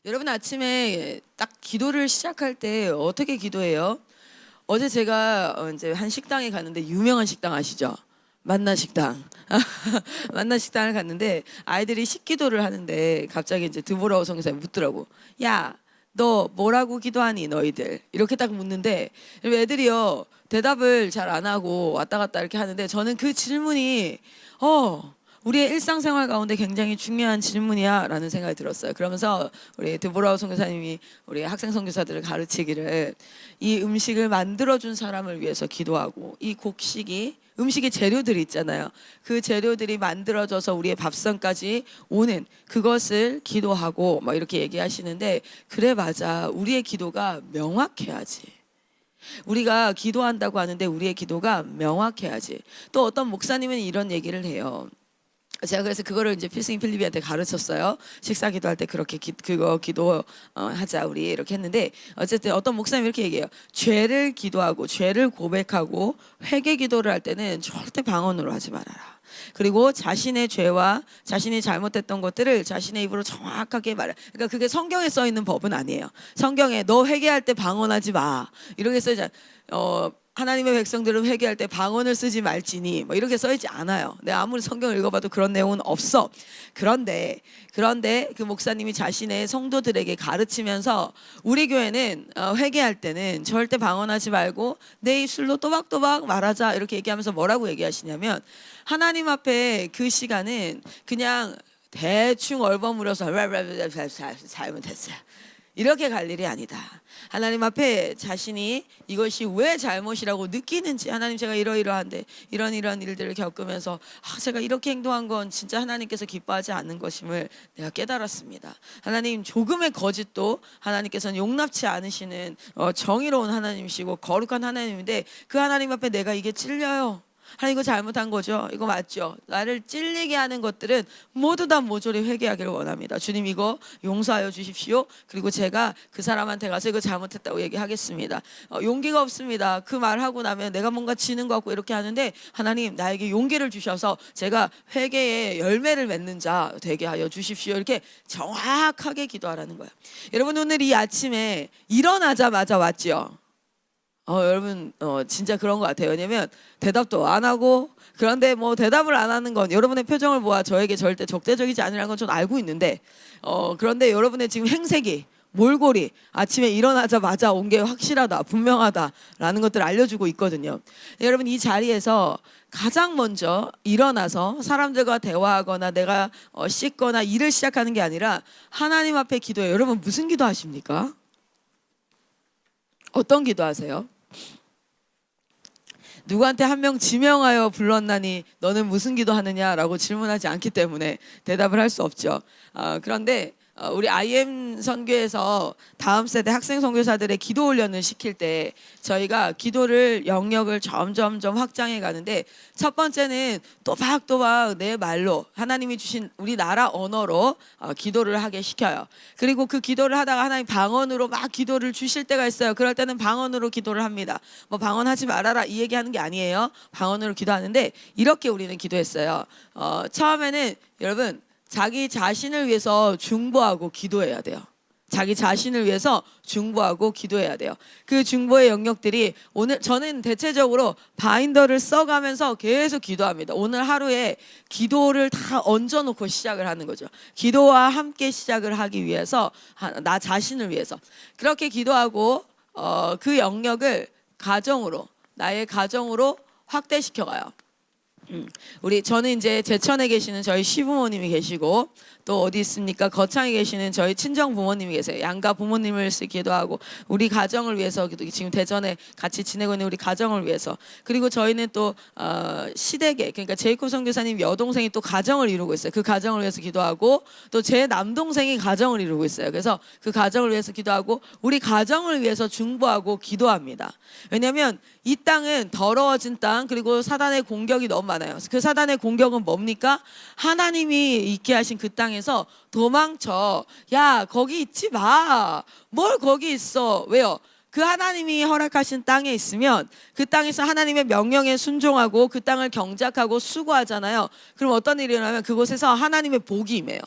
여러분 아침에 딱 기도를 시작할 때 어떻게 기도해요? 어제 제가 이제 한 식당에 갔는데 유명한 식당 아시죠? 만나 식당. 만나 식당을 갔는데 아이들이 식기도를 하는데 갑자기 이제 드보라오 선교사님이 묻더라고. 야, 너 뭐라고 기도하니 너희들? 이렇게 딱 묻는데 애들이요 대답을 잘 안 하고 왔다 갔다 이렇게 하는데 저는 그 질문이 우리의 일상생활 가운데 굉장히 중요한 질문이야 라는 생각이 들었어요. 그러면서 우리 드보라우 선교사님이 우리 학생 선교사들을 가르치기를 이 음식을 만들어준 사람을 위해서 기도하고 이 곡식이 음식의 재료들이 있잖아요. 그 재료들이 만들어져서 우리의 밥상까지 오는 그것을 기도하고 막 이렇게 얘기하시는데 그래 맞아. 우리의 기도가 명확해야지. 우리가 기도한다고 하는데 우리의 기도가 명확해야지. 또 어떤 목사님은 이런 얘기를 해요. 제가 그래서 그거를 이제 필승이 필립이한테 가르쳤어요. 식사 기도할 때 그렇게 그거 기도 하자 우리 이렇게 했는데 어쨌든 어떤 목사님이 이렇게 얘기해요. 죄를 기도하고 죄를 고백하고 회개 기도를 할 때는 절대 방언으로 하지 말아라. 그리고 자신의 죄와 자신이 잘못했던 것들을 자신의 입으로 정확하게 말해. 그러니까 그게 성경에 써 있는 법은 아니에요. 성경에 너 회개할 때 방언하지 마 이렇게 써 있잖아요. 하나님의 백성들은 회개할 때 방언을 쓰지 말지니 뭐 이렇게 써있지 않아요. 내가 아무리 성경을 읽어봐도 그런 내용은 없어. 그런데 그 목사님이 자신의 성도들에게 가르치면서 우리 교회는 회개할 때는 절대 방언하지 말고 내 입술로 또박또박 말하자 이렇게 얘기하면서 뭐라고 얘기하시냐면 하나님 앞에 그 시간은 그냥 대충 얼버무려서 잘못했어요 이렇게 갈 일이 아니다. 하나님 앞에 자신이 이것이 왜 잘못이라고 느끼는지 하나님 제가 이러이러한데 이런 일들을 겪으면서 제가 이렇게 행동한 건 진짜 하나님께서 기뻐하지 않는 것임을 내가 깨달았습니다. 하나님 조금의 거짓도 하나님께서는 용납치 않으시는 정의로운 하나님이시고 거룩한 하나님인데 그 하나님 앞에 내가 이게 찔려요. 하나님 이거 잘못한 거죠? 이거 맞죠? 나를 찔리게 하는 것들은 모두 다 모조리 회개하기를 원합니다. 주님 이거 용서하여 주십시오. 그리고 제가 그 사람한테 가서 이거 잘못했다고 얘기하겠습니다. 용기가 없습니다. 그 말하고 나면 내가 뭔가 지는 것 같고 이렇게 하는데 하나님 나에게 용기를 주셔서 제가 회개의 열매를 맺는 자 되게 하여 주십시오. 이렇게 정확하게 기도하라는 거예요. 여러분 오늘 이 아침에 일어나자마자 왔죠? 여러분 진짜 그런 것 같아요. 왜냐면 대답도 안 하고 그런데 뭐 대답을 안 하는 건 여러분의 표정을 보아 저에게 절대 적대적이지 않으라는 건 전 알고 있는데 그런데 여러분의 지금 행색이 몰골이 아침에 일어나자마자 온 게 확실하다 분명하다라는 것들을 알려주고 있거든요. 여러분 이 자리에서 가장 먼저 일어나서 사람들과 대화하거나 내가 씻거나 일을 시작하는 게 아니라 하나님 앞에 기도해요. 여러분 무슨 기도 하십니까? 어떤 기도 하세요? 누구한테 한 명 지명하여 불렀나니 너는 무슨 기도하느냐라고 질문하지 않기 때문에 대답을 할 수 없죠. 그런데 우리 IM 선교에서 다음 세대 학생 선교사들의 기도 훈련을 시킬 때 저희가 기도를 영역을 점점점 확장해 가는데 첫 번째는 또박또박 내 말로 하나님이 주신 우리나라 언어로 기도를 하게 시켜요. 그리고 그 기도를 하다가 하나님 방언으로 막 기도를 주실 때가 있어요. 그럴 때는 방언으로 기도를 합니다. 뭐 방언하지 말아라 이 얘기하는 게 아니에요. 방언으로 기도하는데 이렇게 우리는 기도했어요. 처음에는 여러분 자기 자신을 위해서 중보하고 기도해야 돼요. 자기 자신을 위해서 중보하고 기도해야 돼요. 그 중보의 영역들이 오늘 저는 대체적으로 바인더를 써가면서 계속 기도합니다. 오늘 하루에 기도를 다 얹어놓고 시작을 하는 거죠. 기도와 함께 시작을 하기 위해서 나 자신을 위해서 그렇게 기도하고 그 영역을 가정으로 나의 가정으로 확대시켜가요. 저는 이제 제천에 계시는 저희 시부모님이 계시고 또 어디 있습니까? 거창에 계시는 저희 친정 부모님이 계세요. 양가 부모님을 기도하고 우리 가정을 위해서 지금 대전에 같이 지내고 있는 우리 가정을 위해서 그리고 저희는 또 시댁에 그러니까 제이콥 선교사님 여동생이 또 가정을 이루고 있어요. 그 가정을 위해서 기도하고 또 제 남동생이 가정을 이루고 있어요. 그래서 그 가정을 위해서 기도하고 우리 가정을 위해서 중보하고 기도합니다. 왜냐하면 이 땅은 더러워진 땅 그리고 사단의 공격이 너무 많아요. 그 사단의 공격은 뭡니까? 하나님이 있게 하신 그 땅에서 도망쳐. 야 거기 있지 마. 뭘 거기 있어. 왜요? 그 하나님이 허락하신 땅에 있으면 그 땅에서 하나님의 명령에 순종하고 그 땅을 경작하고 수고하잖아요. 그럼 어떤 일이 일어나면 그곳에서 하나님의 복이 임해요.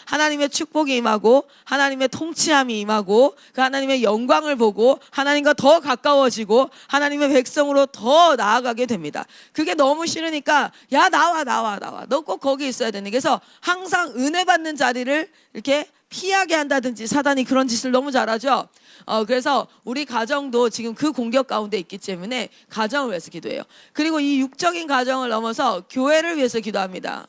하나님의 축복이 임하고 하나님의 통치함이 임하고 그 하나님의 영광을 보고 하나님과 더 가까워지고 하나님의 백성으로 더 나아가게 됩니다. 그게 너무 싫으니까 야 나와 너 꼭 거기 있어야 되는. 그래서 항상 은혜 받는 자리를 이렇게 피하게 한다든지 사단이 그런 짓을 너무 잘하죠. 그래서 우리 가정도 지금 그 공격 가운데 있기 때문에 가정을 위해서 기도해요. 그리고 이 육적인 가정을 넘어서 교회를 위해서 기도합니다.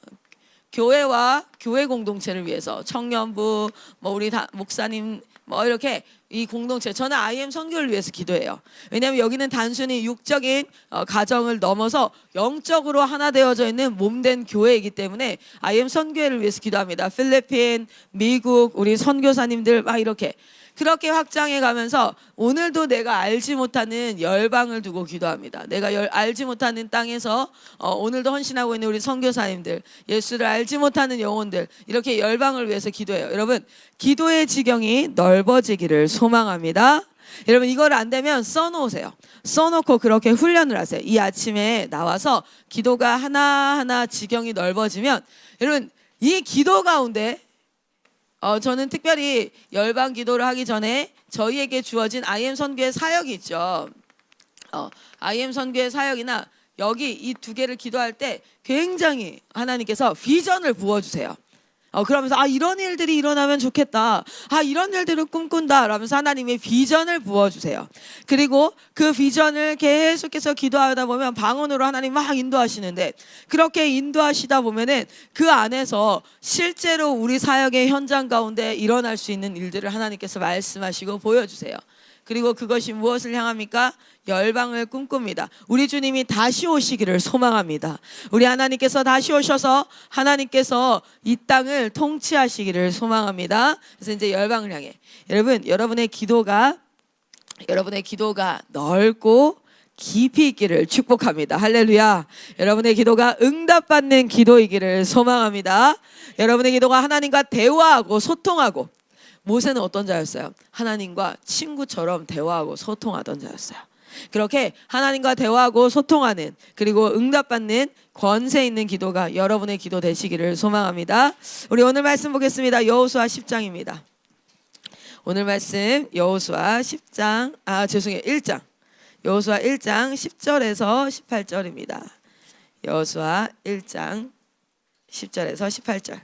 교회와 교회 공동체를 위해서 청년부, 뭐 우리 목사님 뭐 이렇게 이 공동체, 저는 IM 선교를 위해서 기도해요. 왜냐하면 여기는 단순히 육적인 가정을 넘어서 영적으로 하나 되어져 있는 몸된 교회이기 때문에 IM 선교회를 위해서 기도합니다. 필리핀, 미국, 우리 선교사님들 막 이렇게 그렇게 확장해 가면서 오늘도 내가 알지 못하는 열방을 두고 기도합니다. 내가 알지 못하는 땅에서 오늘도 헌신하고 있는 우리 선교사님들, 예수를 알지 못하는 영혼들, 이렇게 열방을 위해서 기도해요. 여러분, 기도의 지경이 넓어지기를 소망합니다. 여러분, 이걸 안 되면 써놓으세요. 써놓고 그렇게 훈련을 하세요. 이 아침에 나와서 기도가 하나하나 지경이 넓어지면, 여러분, 이 기도 가운데 저는 특별히 열방 기도를 하기 전에 저희에게 주어진 IM 선교의 사역이 있죠. IM 선교의 사역이나 여기 이 두 개를 기도할 때 굉장히 하나님께서 비전을 부어주세요. 그러면서 이런 일들이 일어나면 좋겠다. 이런 일들을 꿈꾼다. 라면서 하나님의 비전을 부어주세요. 그리고 그 비전을 계속해서 기도하다 보면 방언으로 하나님 막 인도하시는데, 그렇게 인도하시다 보면은 그 안에서 실제로 우리 사역의 현장 가운데 일어날 수 있는 일들을 하나님께서 말씀하시고 보여주세요. 그리고 그것이 무엇을 향합니까? 열방을 꿈꿉니다. 우리 주님이 다시 오시기를 소망합니다. 우리 하나님께서 다시 오셔서 하나님께서 이 땅을 통치하시기를 소망합니다. 그래서 이제 열방을 향해 여러분의 기도가 넓고 깊이 있기를 축복합니다. 할렐루야. 여러분의 기도가 응답받는 기도이기를 소망합니다. 여러분의 기도가 하나님과 대화하고 소통하고, 모세는 어떤 자였어요? 하나님과 친구처럼 대화하고 소통하던 자였어요. 그렇게 하나님과 대화하고 소통하는, 그리고 응답받는 권세 있는 기도가 여러분의 기도 되시기를 소망합니다. 우리 오늘 말씀 보겠습니다. 여호수아 10장입니다. 오늘 말씀 여호수아 1장. 여호수아 1장 10절에서 18절입니다. 여호수아 1장 10절에서 18절.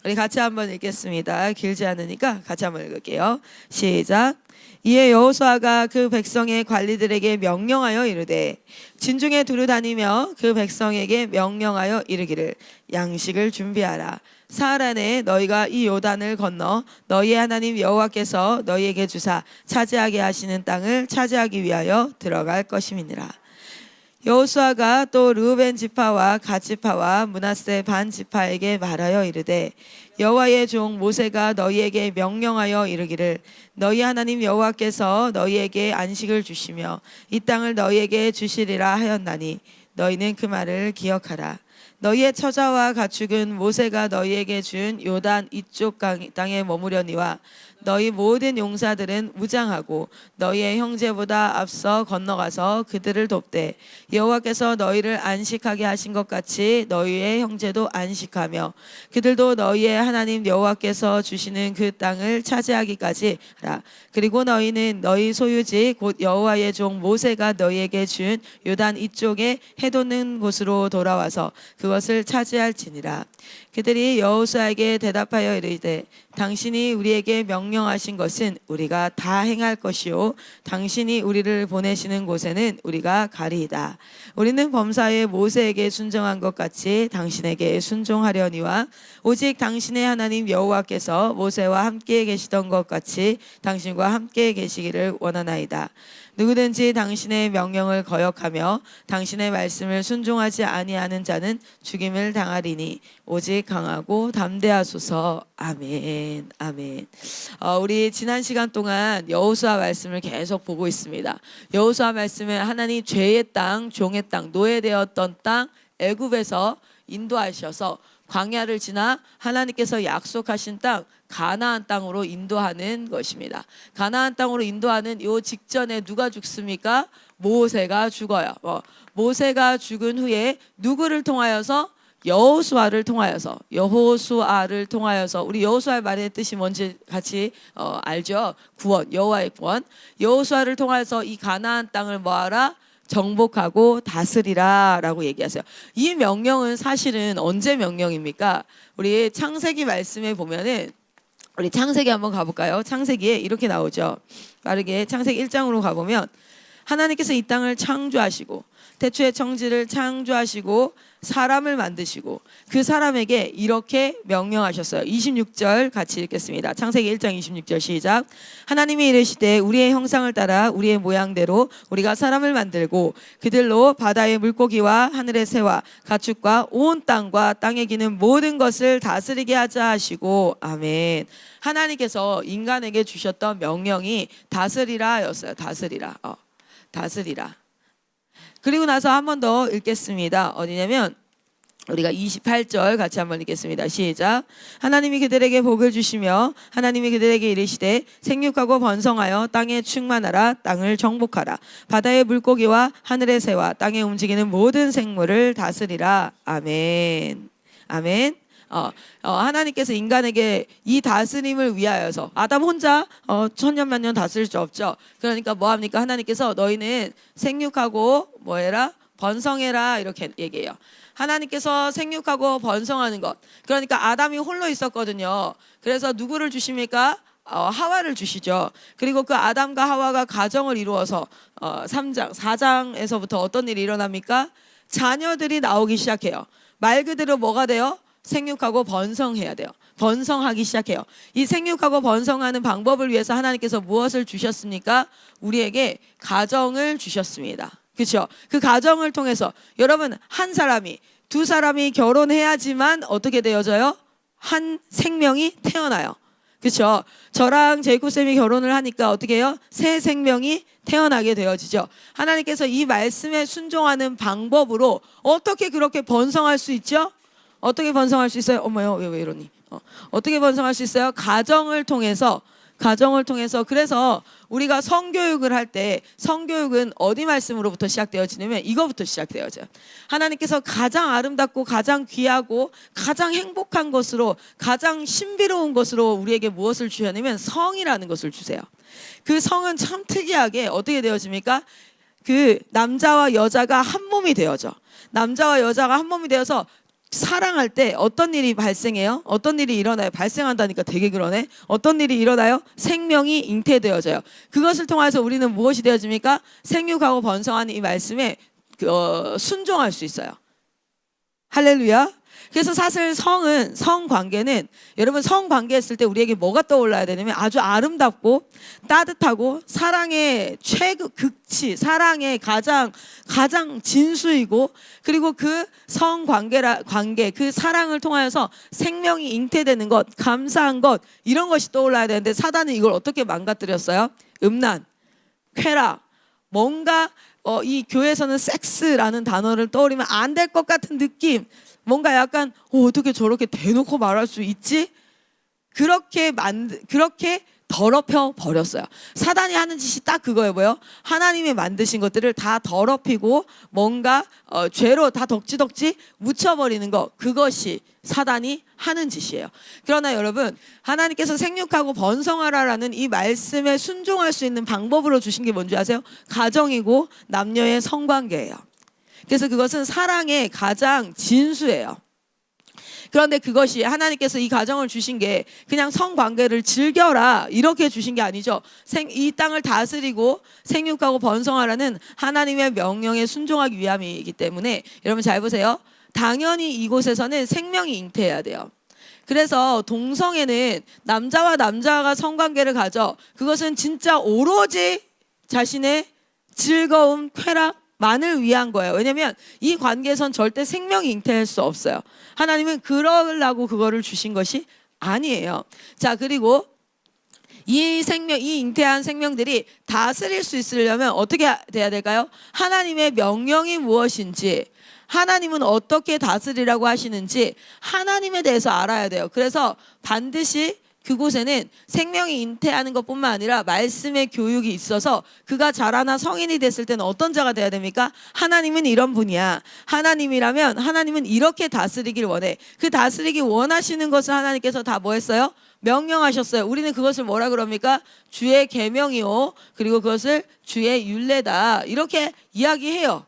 우리 같이 한번 읽겠습니다. 길지 않으니까 같이 한번 읽을게요. 시작. 이에 여호수아가 그 백성의 관리들에게 명령하여 이르되, 진중에 두루 다니며 그 백성에게 명령하여 이르기를, 양식을 준비하라. 사흘 안에 너희가 이 요단을 건너 너희의 하나님 여호와께서 너희에게 주사 차지하게 하시는 땅을 차지하기 위하여 들어갈 것임이니라. 여호수아가 또 르우벤 지파와 갓 지파와 므낫세 반 지파에게 말하여 이르되, 여호와의 종 모세가 너희에게 명령하여 이르기를, 너희 하나님 여호와께서 너희에게 안식을 주시며 이 땅을 너희에게 주시리라 하였나니 너희는 그 말을 기억하라. 너희의 처자와 가축은 모세가 너희에게 준 요단 이쪽 땅에 머무려니와 너희 모든 용사들은 무장하고 너희의 형제보다 앞서 건너가서 그들을 돕되, 여호와께서 너희를 안식하게 하신 것 같이 너희의 형제도 안식하며 그들도 너희의 하나님 여호와께서 주시는 그 땅을 차지하기까지 하라. 그리고 너희는 너희 소유지 곧 여호와의 종 모세가 너희에게 준 요단 이쪽에 해돋는 곳으로 돌아와서 그것을 차지할지니라. 그들이 여호수아에게 대답하여 이르되, 당신이 우리에게 명령하신 것은 우리가 다 행할 것이요 당신이 우리를 보내시는 곳에는 우리가 가리이다. 우리는 범사에 모세에게 순종한 것 같이 당신에게 순종하려니와 오직 당신의 하나님 여호와께서 모세와 함께 계시던 것 같이 당신과 함께 계시기를 원하나이다. 누구든지 당신의 명령을 거역하며 당신의 말씀을 순종하지 아니하는 자는 죽임을 당하리니 오직 강하고 담대하소서. 아멘. 아멘. 우리 지난 시간 동안 여호수아 말씀을 계속 보고 있습니다. 여호수아 말씀은 하나님 죄의 땅, 종의 땅, 노예되었던 땅 애굽에서 인도하셔서 광야를 지나 하나님께서 약속하신 땅 가나안 땅으로 인도하는 것입니다. 가나안 땅으로 인도하는 요 직전에 누가 죽습니까? 모세가 죽어요. 모세가 죽은 후에 누구를 통하여서 여호수아를 통하여서 우리 여호수아의 말의 뜻이 뭔지 같이 알죠? 구원, 여호와의 구원. 여호수아를 통하여서 이 가나안 땅을 뭐하라? 정복하고 다스리라라고 얘기하세요. 이 명령은 사실은 언제 명령입니까? 우리 창세기 말씀에 보면은 우리 창세기 한번 가볼까요? 창세기에 이렇게 나오죠. 빠르게 창세기 1장으로 가보면 하나님께서 이 땅을 창조하시고 태초에 청지를 창조하시고 사람을 만드시고 그 사람에게 이렇게 명령하셨어요. 26절 같이 읽겠습니다. 창세기 1장 26절 시작. 하나님이 이르시되 우리의 형상을 따라 우리의 모양대로 우리가 사람을 만들고 그들로 바다의 물고기와 하늘의 새와 가축과 온 땅과 땅에 기는 모든 것을 다스리게 하자 하시고 아멘. 하나님께서 인간에게 주셨던 명령이 다스리라였어요. 다스리라. 그리고 나서 한 번 더 읽겠습니다. 어디냐면 우리가 28절 같이 한번 읽겠습니다. 시작. 하나님이 그들에게 복을 주시며 하나님이 그들에게 이르시되 생육하고 번성하여 땅에 충만하라. 땅을 정복하라. 바다의 물고기와 하늘의 새와 땅에 움직이는 모든 생물을 다스리라. 아멘. 아멘. 하나님께서 인간에게 이 다스림을 위하여서 아담 혼자 천년만년 다스릴 수 없죠. 그러니까 뭐합니까? 하나님께서 너희는 생육하고 뭐해라? 번성해라 이렇게 얘기해요. 하나님께서 생육하고 번성하는 것. 그러니까 아담이 홀로 있었거든요. 그래서 누구를 주십니까? 하와를 주시죠. 그리고 그 아담과 하와가 가정을 이루어서 3장, 4장에서부터 어떤 일이 일어납니까? 자녀들이 나오기 시작해요. 말 그대로 뭐가 돼요? 생육하고 번성해야 돼요. 번성하기 시작해요. 이 생육하고 번성하는 방법을 위해서 하나님께서 무엇을 주셨습니까? 우리에게 가정을 주셨습니다. 그렇죠? 그 가정을 통해서 여러분 한 사람이 두 사람이 결혼해야지만 어떻게 되어져요? 한 생명이 태어나요. 그렇죠? 저랑 제이콥 쌤이 결혼을 하니까 어떻게 해요? 새 생명이 태어나게 되어지죠. 하나님께서 이 말씀에 순종하는 방법으로 어떻게 그렇게 번성할 수 있죠? 어떻게 번성할 수 있어요? 어머요, 왜 이러니? 어떻게 번성할 수 있어요? 가정을 통해서. 그래서 우리가 성교육을 할 때 성교육은 어디 말씀으로부터 시작되어지냐면 이거부터 시작되어져요. 하나님께서 가장 아름답고 가장 귀하고 가장 행복한 것으로 가장 신비로운 것으로 우리에게 무엇을 주셨냐면 성이라는 것을 주세요. 그 성은 참 특이하게 어떻게 되어집니까? 그 남자와 여자가 한 몸이 되어져. 남자와 여자가 한 몸이 되어서 사랑할 때 어떤 일이 발생해요? 어떤 일이 일어나요? 발생한다니까 되게 그러네. 어떤 일이 일어나요? 생명이 잉태되어져요. 그것을 통해서 우리는 무엇이 되어집니까? 생육하고 번성하는 이 말씀에 순종할 수 있어요. 할렐루야. 그래서 사실 성관계는 여러분 성관계했을 때 우리에게 뭐가 떠올라야 되냐면 아주 아름답고 따뜻하고 사랑의 극치, 사랑의 가장 진수이고 그리고 그 관계, 그 사랑을 통하여서 생명이 잉태되는 것, 감사한 것 이런 것이 떠올라야 되는데 사단은 이걸 어떻게 망가뜨렸어요? 음란, 쾌락, 뭔가 이 교회에서는 섹스라는 단어를 떠올리면 안 될 것 같은 느낌 뭔가 약간 어떻게 저렇게 대놓고 말할 수 있지? 그렇게 더럽혀 버렸어요. 사단이 하는 짓이 딱 그거예요. 뭐요? 하나님이 만드신 것들을 다 더럽히고 뭔가 죄로 다 덕지덕지 묻혀버리는 것. 그것이 사단이 하는 짓이에요. 그러나 여러분 하나님께서 생육하고 번성하라라는 이 말씀에 순종할 수 있는 방법으로 주신 게 뭔지 아세요? 가정이고 남녀의 성관계예요. 그래서 그것은 사랑의 가장 진수예요. 그런데 그것이 하나님께서 이 가정을 주신 게 그냥 성관계를 즐겨라 이렇게 주신 게 아니죠. 이 땅을 다스리고 생육하고 번성하라는 하나님의 명령에 순종하기 위함이기 때문에 여러분 잘 보세요. 당연히 이곳에서는 생명이 잉태해야 돼요. 그래서 동성애는 남자와 남자가 성관계를 가져 그것은 진짜 오로지 자신의 즐거움, 쾌락 만을 위한 거예요. 왜냐하면 이 관계에선 절대 생명이 잉태할 수 없어요. 하나님은 그러려고 그거를 주신 것이 아니에요. 자, 그리고 이 잉태한 생명들이 다스릴 수 있으려면 어떻게 돼야 될까요? 하나님의 명령이 무엇인지, 하나님은 어떻게 다스리라고 하시는지 하나님에 대해서 알아야 돼요. 그래서 반드시 그곳에는 생명이 잉태하는 것뿐만 아니라 말씀의 교육이 있어서 그가 자라나 성인이 됐을 때는 어떤 자가 돼야 됩니까? 하나님은 이런 분이야. 하나님이라면 하나님은 이렇게 다스리길 원해. 그 다스리기 원하시는 것을 하나님께서 다 뭐 했어요? 명령하셨어요. 우리는 그것을 뭐라 그럽니까? 주의 계명이요. 그리고 그것을 주의 율례다. 이렇게 이야기해요.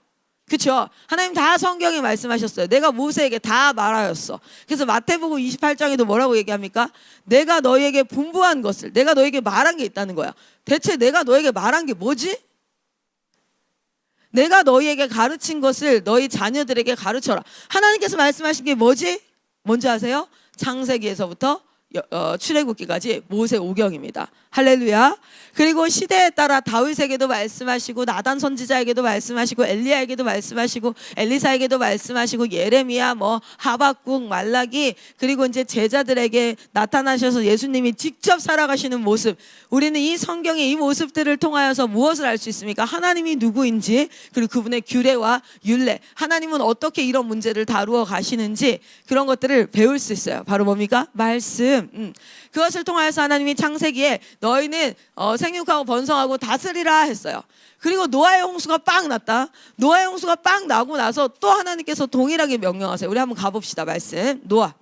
그렇죠? 하나님 다 성경에 말씀하셨어요. 내가 모세에게 다 말하였어. 그래서 마태복음 28장에도 뭐라고 얘기합니까? 내가 너희에게 분부한 것을, 내가 너희에게 말한 게 있다는 거야. 대체 내가 너희에게 말한 게 뭐지? 내가 너희에게 가르친 것을 너희 자녀들에게 가르쳐라. 하나님께서 말씀하신 게 뭐지? 뭔지 아세요? 창세기에서부터 출애굽기까지 모세오경입니다. 할렐루야. 그리고 시대에 따라 다윗에게도 말씀하시고 나단 선지자에게도 말씀하시고 엘리야에게도 말씀하시고 엘리사에게도 말씀하시고 예레미야 뭐 하박국 말라기 그리고 이제 제자들에게 나타나셔서 예수님이 직접 살아가시는 모습, 우리는 이 성경의 이 모습들을 통하여서 무엇을 알 수 있습니까? 하나님이 누구인지, 그리고 그분의 규례와 율례, 하나님은 어떻게 이런 문제를 다루어 가시는지 그런 것들을 배울 수 있어요. 바로 뭡니까? 말씀. 그것을 통하여서 하나님이 창세기에 너희는 생육하고 번성하고 다스리라 했어요. 그리고 노아의 홍수가 빵 났다. 노아의 홍수가 빵 나고 나서 또 하나님께서 동일하게 명령하세요. 우리 한번 가봅시다. 말씀 노아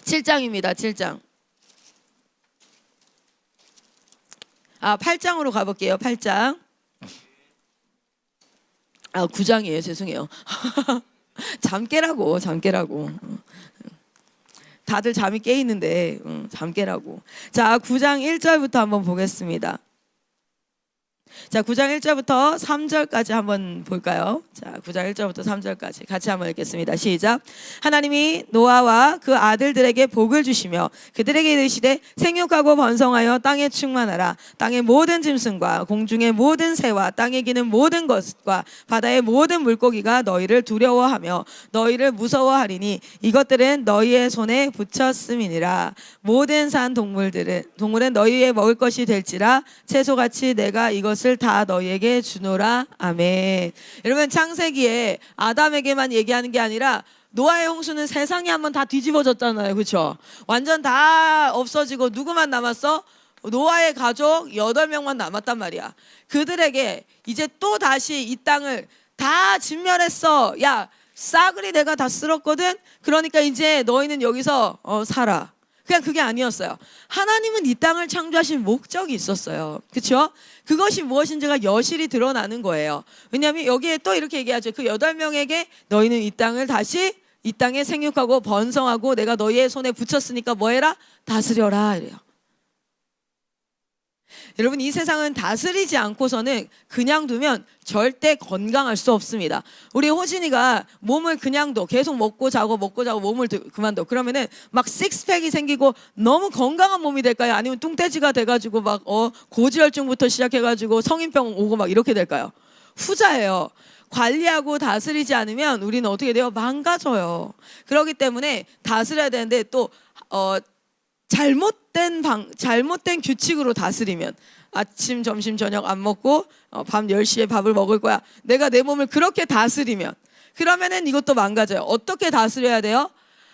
7장입니다. 7장. 8장으로 가볼게요. 8장. 9장이에요. 죄송해요. 잠 깨라고. 다들 잠이 깨 있는데 잠 깨라고. 자, 9장 1절부터 한번 보겠습니다. 자, 9장 1절부터 3절까지 한번 볼까요? 자, 9장 1절부터 3절까지 같이 한번 읽겠습니다. 시작. 하나님이 노아와 그 아들들에게 복을 주시며 그들에게 이르시되 생육하고 번성하여 땅에 충만하라. 땅의 모든 짐승과 공중의 모든 새와 땅에 기는 모든 것과 바다의 모든 물고기가 너희를 두려워하며 너희를 무서워하리니 이것들은 너희의 손에 붙였음이니라. 모든 산 동물은 너희의 먹을 것이 될지라. 채소같이 내가 이것을 다 너희에게 주노라. 아멘. 여러분, 창세기에 아담에게만 얘기하는 게 아니라 노아의 홍수는 세상이 한번 다 뒤집어졌잖아요. 그렇죠? 완전 다 없어지고 누구만 남았어? 노아의 가족 8명만 남았단 말이야. 그들에게 이제 또 다시 이 땅을 다 진멸했어. 야, 싸그리 내가 다 쓸었거든. 그러니까 이제 너희는 여기서 살아. 그냥 그게 아니었어요. 하나님은 이 땅을 창조하신 목적이 있었어요. 그렇죠? 그것이 무엇인지가 여실히 드러나는 거예요. 왜냐하면 여기에 또 이렇게 얘기하죠. 그 8명에게 너희는 이 땅을 다시 이 땅에 생육하고 번성하고 내가 너희의 손에 붙였으니까 뭐 해라? 다스려라 이래요. 여러분, 이 세상은 다스리지 않고서는 그냥 두면 절대 건강할 수 없습니다. 우리 호진이가 몸을 그냥 둬, 계속 먹고 자고 몸을 그만둬. 그러면은 막 식스팩이 생기고 너무 건강한 몸이 될까요? 아니면 뚱돼지가 돼가지고 막 고지혈증부터 시작해가지고 성인병 오고 막 이렇게 될까요? 후자예요. 관리하고 다스리지 않으면 우리는 어떻게 돼요? 망가져요. 그렇기 때문에 다스려야 되는데 또 잘못된 규칙으로 다스리면 아침, 점심, 저녁 안 먹고 밤 10시에 밥을 먹을 거야. 내가 내 몸을 그렇게 다스리면 그러면은 이것도 망가져요. 어떻게 다스려야 돼요?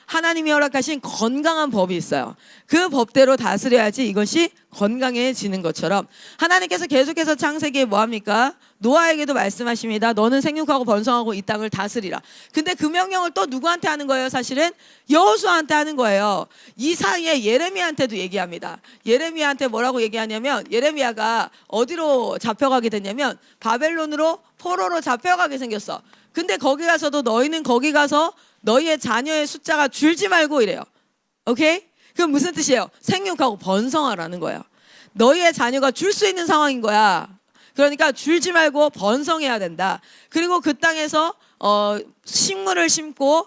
하나님이 허락하신 건강한 법이 있어요. 그 법대로 다스려야지 이것이 건강해지는 것처럼 하나님께서 계속해서 창세기에 뭐합니까? 노아에게도 말씀하십니다. 너는 생육하고 번성하고 이 땅을 다스리라. 근데 그 명령을 또 누구한테 하는 거예요? 사실은 여호수아한테 하는 거예요. 이 사이에 예레미야한테도 얘기합니다. 예레미야한테 뭐라고 얘기하냐면 예레미야가 어디로 잡혀가게 됐냐면 바벨론으로 포로로 잡혀가게 생겼어. 근데 거기 가서도 너희는 거기 가서 너희의 자녀의 숫자가 줄지 말고 이래요. 오케이? 그럼 무슨 뜻이에요? 생육하고 번성하라는 거예요. 너희의 자녀가 줄 수 있는 상황인 거야. 그러니까 줄지 말고 번성해야 된다. 그리고 그 땅에서 식물을 심고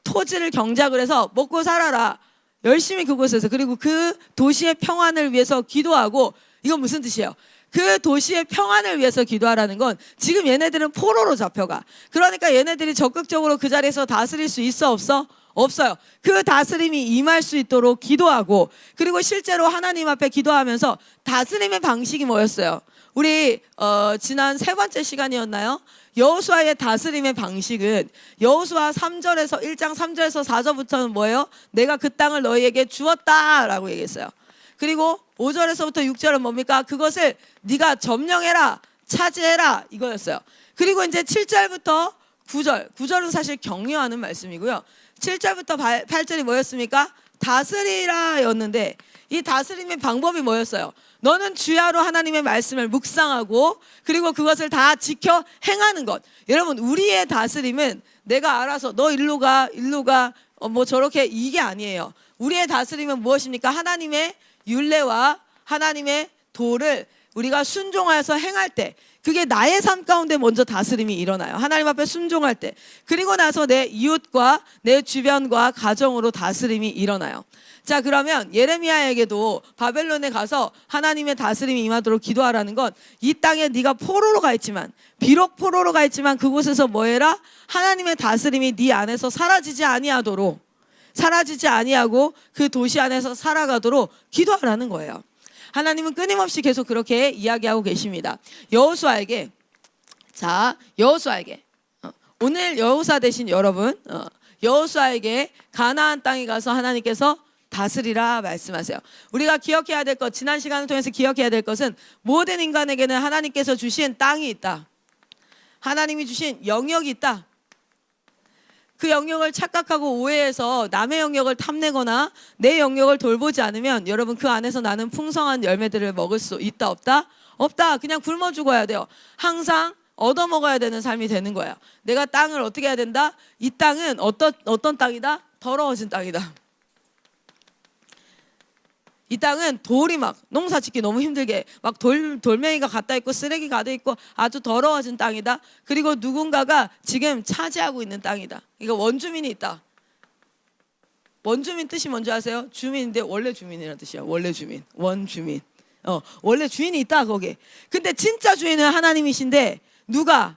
토지를 경작을 해서 먹고 살아라. 열심히 그곳에서. 그리고 그 도시의 평안을 위해서 기도하고. 이건 무슨 뜻이에요? 그 도시의 평안을 위해서 기도하라는 건 지금 얘네들은 포로로 잡혀가. 그러니까 얘네들이 적극적으로 그 자리에서 다스릴 수 있어 없어? 없어요. 그 다스림이 임할 수 있도록 기도하고, 그리고 실제로 하나님 앞에 기도하면서 다스림의 방식이 뭐였어요? 우리 지난 세 번째 시간이었나요? 여호수아의 다스림의 방식은 여호수아 3절에서 1장 3절에서 4절부터는 뭐예요? 내가 그 땅을 너희에게 주었다라고 얘기했어요. 그리고 5절에서부터 6절은 뭡니까? 그것을 네가 점령해라, 차지해라, 이거였어요. 그리고 이제 7절부터 9절은 사실 격려하는 말씀이고요. 7절부터 8절이 뭐였습니까? 다스리라 였는데, 이 다스림의 방법이 뭐였어요? 너는 주야로 하나님의 말씀을 묵상하고, 그리고 그것을 다 지켜 행하는 것. 여러분, 우리의 다스림은 내가 알아서 너 일로 가 뭐 저렇게, 이게 아니에요. 우리의 다스림은 무엇입니까? 하나님의 율례와 하나님의 도를 우리가 순종하여서 행할 때, 그게 나의 삶 가운데 먼저 다스림이 일어나요. 하나님 앞에 순종할 때. 그리고 나서 내 이웃과 내 주변과 가정으로 다스림이 일어나요. 자, 그러면 예레미야에게도 바벨론에 가서 하나님의 다스림이 임하도록 기도하라는 건, 이 땅에 네가 포로로 가 있지만, 비록 포로로 가 있지만 그곳에서 뭐 해라? 하나님의 다스림이 네 안에서 사라지지 아니하고 그 도시 안에서 살아가도록 기도하라는 거예요. 하나님은 끊임없이 계속 그렇게 이야기하고 계십니다. 여호수아에게 오늘 여호수아 되신 여러분, 여호수아에게 가나안 땅에 가서 하나님께서 다스리라 말씀하세요. 우리가 기억해야 될 것, 지난 시간을 통해서 기억해야 될 것은, 모든 인간에게는 하나님께서 주신 땅이 있다. 하나님이 주신 영역이 있다. 그 영역을 착각하고 오해해서 남의 영역을 탐내거나 내 영역을 돌보지 않으면, 여러분, 그 안에서 나는 풍성한 열매들을 먹을 수 있다 없다? 없다. 그냥 굶어 죽어야 돼요. 항상 얻어먹어야 되는 삶이 되는 거예요. 내가 땅을 어떻게 해야 된다? 이 땅은 어떤 땅이다? 더러워진 땅이다. 이 땅은 돌이 막 농사 짓기 너무 힘들게 막 돌멩이가 갖다 있고 쓰레기 가득 있고 아주 더러워진 땅이다. 그리고 누군가가 지금 차지하고 있는 땅이다. 이거 원주민이 있다. 원주민 뜻이 뭔지 아세요? 주민인데 원래 주민이라는 뜻이야. 원래 주민, 원주민. 원래 주인이 있다 거기. 근데 진짜 주인은 하나님이신데, 누가?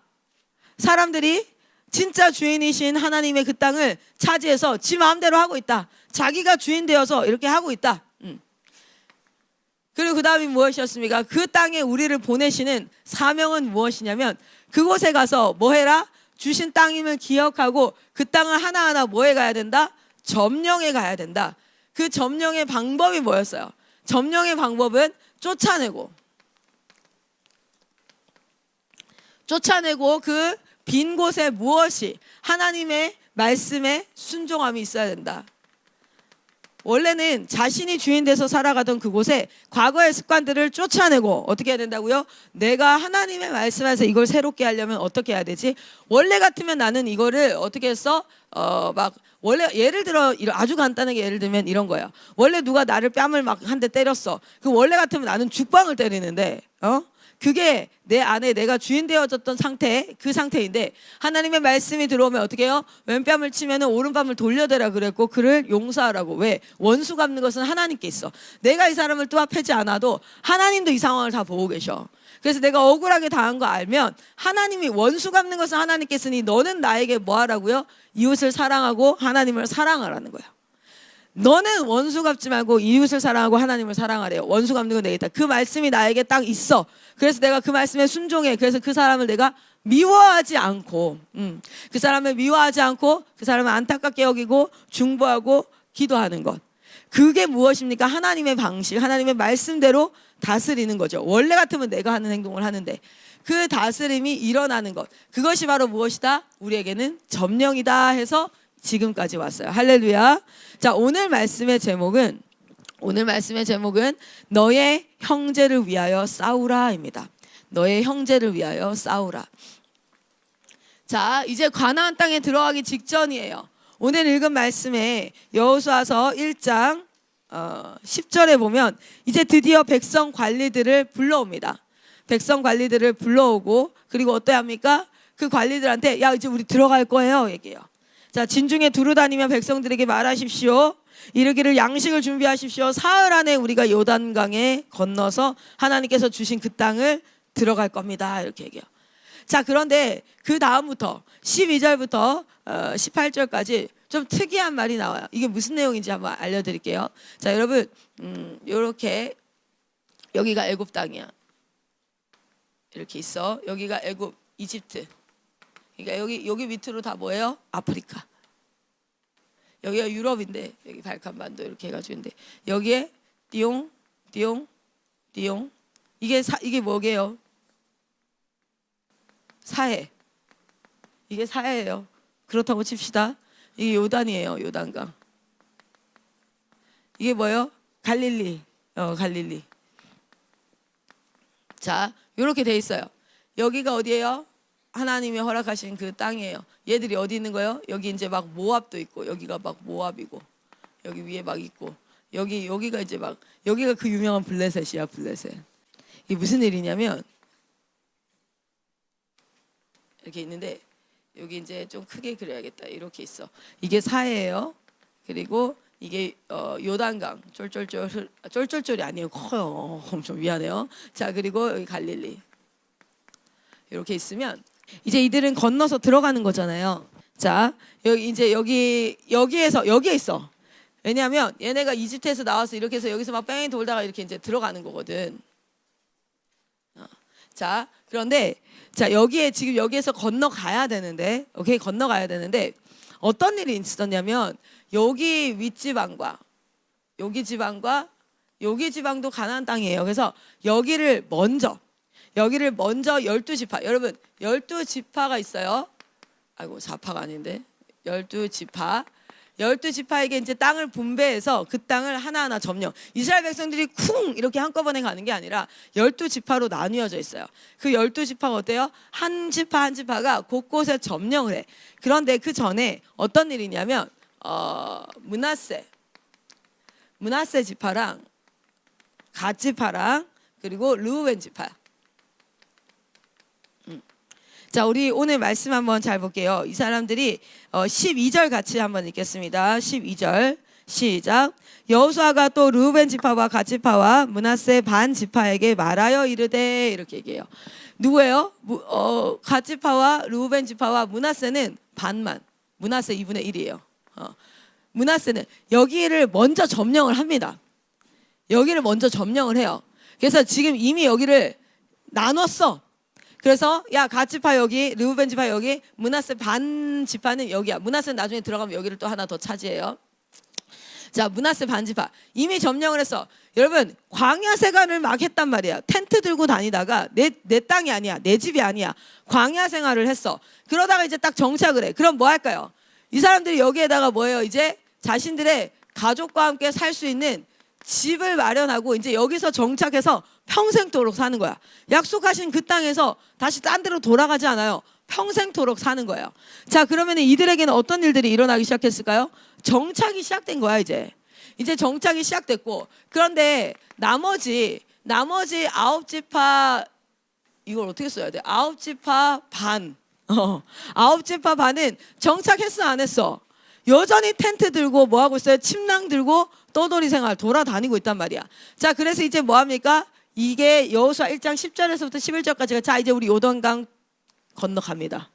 사람들이 진짜 주인이신 하나님의 그 땅을 차지해서 지 마음대로 하고 있다. 자기가 주인 되어서 이렇게 하고 있다. 그리고 그 다음이 무엇이었습니까? 그 땅에 우리를 보내시는 사명은 무엇이냐면, 그곳에 가서 뭐 해라? 주신 땅임을 기억하고 그 땅을 하나하나 뭐해 가야 된다? 점령해 가야 된다. 그 점령의 방법이 뭐였어요? 점령의 방법은 쫓아내고 그 빈 곳에 무엇이? 하나님의 말씀에 순종함이 있어야 된다. 원래는 자신이 주인 돼서 살아가던 그곳에 과거의 습관들을 쫓아내고 어떻게 해야 된다고요? 내가 하나님의 말씀에서 이걸 새롭게 하려면 어떻게 해야 되지? 원래 같으면 나는 이거를 어떻게 했어? 원래 예를 들어 아주 간단하게 예를 들면 이런 거예요. 원래 누가 나를 뺨을 막 한 대 때렸어. 그 원래 같으면 나는 죽방을 때리는데, 그게 내 안에 내가 주인 되어졌던 상태, 그 상태인데, 하나님의 말씀이 들어오면 어떻게 해요? 왼뺨을 치면 오른뺨을 돌려대라 그랬고, 그를 용서하라고. 왜? 원수 갚는 것은 하나님께 있어. 내가 이 사람을 또 패지 않아도 하나님도 이 상황을 다 보고 계셔. 그래서 내가 억울하게 당한 거 알면, 하나님이 원수 갚는 것은 하나님께 있으니 너는 나에게 뭐 하라고요? 이웃을 사랑하고 하나님을 사랑하라는 거예요. 너는 원수 갚지 말고 이웃을 사랑하고 하나님을 사랑하래요. 원수 갚는 건 내겠다. 그 말씀이 나에게 딱 있어. 그래서 내가 그 말씀에 순종해. 그래서 그 사람을 내가 미워하지 않고, 그 사람을 미워하지 않고 그 사람을 안타깝게 여기고 중보하고 기도하는 것. 그게 무엇입니까? 하나님의 방식, 하나님의 말씀대로 다스리는 거죠. 원래 같으면 내가 하는 행동을 하는데, 그 다스림이 일어나는 것. 그것이 바로 무엇이다? 우리에게는 점령이다 해서 지금까지 왔어요. 할렐루야. 자, 오늘 말씀의 제목은 너의 형제를 위하여 싸우라입니다. 너의 형제를 위하여 싸우라. 자, 이제 가나안 땅에 들어가기 직전이에요. 오늘 읽은 말씀에 여호수아서 1장 10절에 보면 이제 드디어 백성 관리들을 불러옵니다. 백성 관리들을 불러오고, 그리고 어떠야 합니까? 그 관리들한테 야, 이제 우리 들어갈 거예요 얘기해요. 자, 진중에 두루 다니며 백성들에게 말하십시오. 이르기를 양식을 준비하십시오. 사흘 안에 우리가 요단강에 건너서 하나님께서 주신 그 땅을 들어갈 겁니다. 이렇게 얘기해요. 자, 그런데 그 다음부터 12절부터 18절까지 좀 특이한 말이 나와요. 이게 무슨 내용인지 한번 알려드릴게요. 자, 여러분, 요렇게 여기가 애굽 땅이야. 이렇게 있어. 여기가 애굽, 이집트. 그러니까 여기 밑으로 다 뭐예요? 아프리카. 여기가 유럽인데 여기 발칸반도 이렇게 해가지고 있는데 여기에 띠용, 띠용, 띠용. 이게 뭐게요? 사해. 이게 사해예요. 그렇다고 칩시다. 이게 요단이에요. 요단강. 이게 뭐예요? 갈릴리. 갈릴리. 자, 이렇게 돼 있어요. 여기가 어디예요? 하나님이 허락하신 그 땅이에요. 얘들이 어디 있는 거예요? 여기 이제 막 모압도 있고 여기가 막 모압이고 여기 위에 막 있고 여기가 이제 막 여기가 그 유명한 블레셋이야. 블레셋. 이게 무슨 일이냐면 이렇게 있는데 여기 이제 좀 크게 그려야겠다. 이렇게 있어. 이게 사해예요. 그리고 이게 요단강 쫄쫄쫄이 아니에요. 커요. 엄청 미안해요. 자, 그리고 여기 갈릴리. 이렇게 있으면 이제 이들은 건너서 들어가는 거잖아요. 자, 여기에 있어. 왜냐하면 얘네가 이집트에서 나와서 이렇게 해서 여기서 막 뺑 돌다가 이렇게 이제 들어가는 거거든. 자, 그런데 자, 여기에서 건너가야 되는데, 오케이, 건너가야 되는데 어떤 일이 있었냐면 여기 윗지방과 여기 지방과 여기 지방도 가나안 땅이에요. 그래서 여기를 먼저 12지파. 여러분 12지파가 있어요. 아이고 4파가 아닌데 12지파에게 이제 땅을 분배해서 그 땅을 하나하나 점령. 이스라엘 백성들이 쿵 이렇게 한꺼번에 가는 게 아니라 12지파로 나뉘어져 있어요. 그 12지파가 어때요? 한 지파 한 지파가 곳곳에 점령을 해. 그런데 그 전에 어떤 일이 있냐면 므낫세 지파랑 갓 지파랑 그리고 르우벤 지파. 자, 우리 오늘 말씀 한번 잘 볼게요. 이 사람들이 12절 같이 한번 읽겠습니다. 12절 시작. 여호수아가 또 르우벤 지파와 갓 지파와 므낫세 반 지파에게 말하여 이르되 이렇게 얘기해요. 누구예요? 갓 지파와 르우벤 지파와 므낫세는 반만. 므낫세 2분의 1이에요. 므낫세는 여기를 먼저 점령을 합니다. 여기를 먼저 점령을 해요. 그래서 지금 이미 여기를 나눴어. 그래서 야, 갓 지파 여기, 르우벤 지파 여기, 므낫세 반 지파는 여기야. 므낫세는 나중에 들어가면 여기를 또 하나 더 차지해요. 자, 므낫세 반 지파 이미 점령을 했어. 여러분 광야 생활을 막 했단 말이야. 텐트 들고 다니다가 내 땅이 아니야, 내 집이 아니야. 광야 생활을 했어. 그러다가 이제 딱 정착을 해. 그럼 뭐 할까요? 이 사람들이 여기에다가 뭐예요? 이제 자신들의 가족과 함께 살 수 있는 집을 마련하고 이제 여기서 정착해서 평생토록 사는 거야. 약속하신 그 땅에서 다시 딴 데로 돌아가지 않아요. 평생토록 사는 거예요. 자, 그러면 이들에게는 어떤 일들이 일어나기 시작했을까요? 정착이 시작된 거야. 이제 정착이 시작됐고, 그런데 나머지 9지파 이걸 어떻게 써야 돼? 9지파 반 9지파 반은 정착했어 안 했어? 여전히 텐트 들고 뭐 하고 있어요? 침낭 들고 떠돌이 생활 돌아다니고 있단 말이야. 자, 그래서 이제 뭐 합니까? 이게 여호수아 1장 10절에서부터 11절까지가 자, 이제 우리 요단강 건너갑니다.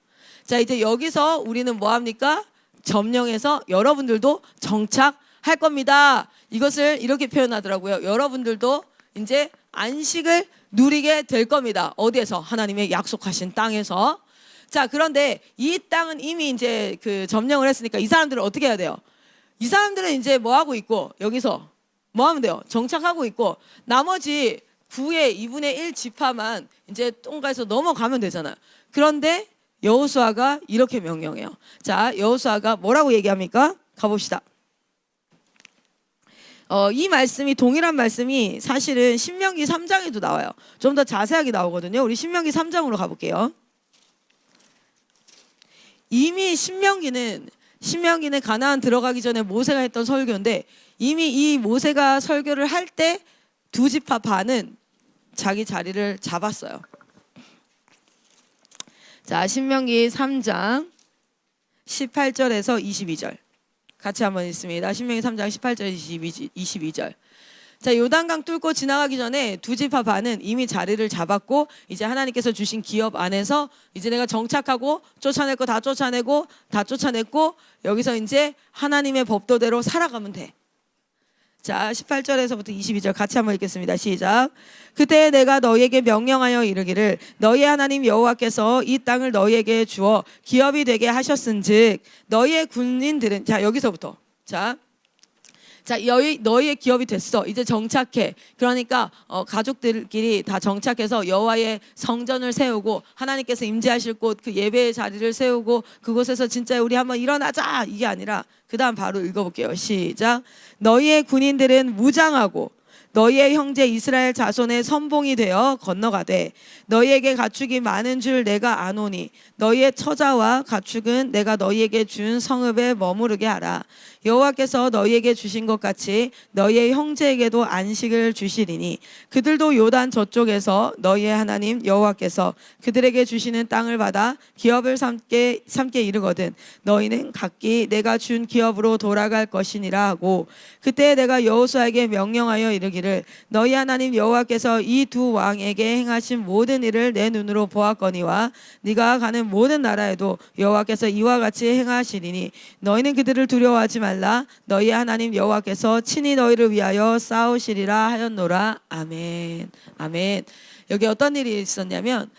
자, 이제 여기서 우리는 뭐 합니까? 점령해서 여러분들도 정착할 겁니다. 이것을 이렇게 표현하더라고요. 여러분들도 이제 안식을 누리게 될 겁니다. 어디에서? 하나님의 약속하신 땅에서. 자, 그런데 이 땅은 이미 이제 그 점령을 했으니까 이 사람들은 어떻게 해야 돼요? 이 사람들은 이제 뭐 하고 있고 여기서 뭐 하면 돼요? 정착하고 있고 나머지 9의 2분의 1 지파만 이제 통과해서 넘어가면 되잖아요. 그런데 여호수아가 이렇게 명령해요. 자, 여호수아가 뭐라고 얘기합니까? 가봅시다. 이 말씀이 동일한 말씀이 사실은 신명기 3장에도 나와요. 좀 더 자세하게 나오거든요. 우리 신명기 3장으로 가볼게요. 이미 신명기는 가나안 들어가기 전에 모세가 했던 설교인데 이미 이 모세가 설교를 할 때 2지파 반은 자기 자리를 잡았어요. 자, 신명기 3장 18절에서 22절 같이 한번 읽습니다. 신명기 3장 18절 22절. 자, 요단강 뚫고 지나가기 전에 두 지파 반은 이미 자리를 잡았고 이제 하나님께서 주신 기업 안에서 이제 내가 정착하고 쫓아낼 거 다 쫓아내고 다 쫓아냈고 여기서 이제 하나님의 법도대로 살아가면 돼. 자, 18절에서부터 22절 같이 한번 읽겠습니다. 시작. 그때 내가 너희에게 명령하여 이르기를 너희의 하나님 여호와께서 이 땅을 너희에게 주어 기업이 되게 하셨은즉 너희의 군인들은 자, 여기서부터 자, 너희의 기업이 됐어. 이제 정착해. 그러니까 가족들끼리 다 정착해서 여호와의 성전을 세우고 하나님께서 임재하실 곳 그 예배의 자리를 세우고 그곳에서 진짜 우리 한번 일어나자 이게 아니라 그 다음 바로 읽어볼게요. 시작. 너희의 군인들은 무장하고 너희의 형제 이스라엘 자손의 선봉이 되어 건너가되 너희에게 가축이 많은 줄 내가 아노니 너희의 처자와 가축은 내가 너희에게 준 성읍에 머무르게 하라. 여호와께서 너희에게 주신 것 같이 너희의 형제에게도 안식을 주시리니 그들도 요단 저쪽에서 너희의 하나님 여호와께서 그들에게 주시는 땅을 받아 기업을 삼게 이르거든 너희는 각기 내가 준 기업으로 돌아갈 것이니라 하고 그때 내가 여호수아에게 명령하여 이르기를 너희 하나님 여호와께서 이 두 왕에게 행하신 모든 일을 내 눈으로 보았거니와 네가 가는 모든 나라에도 여호와께서 이와 같이 행하시리니 너희는 그들을 두려워하지 말라. 너희 하나님 여호와께서 친히 너희를 위하여 싸우시리라 하였노라. 아멘. 아멘. 여기 어떤 일이 있었냐면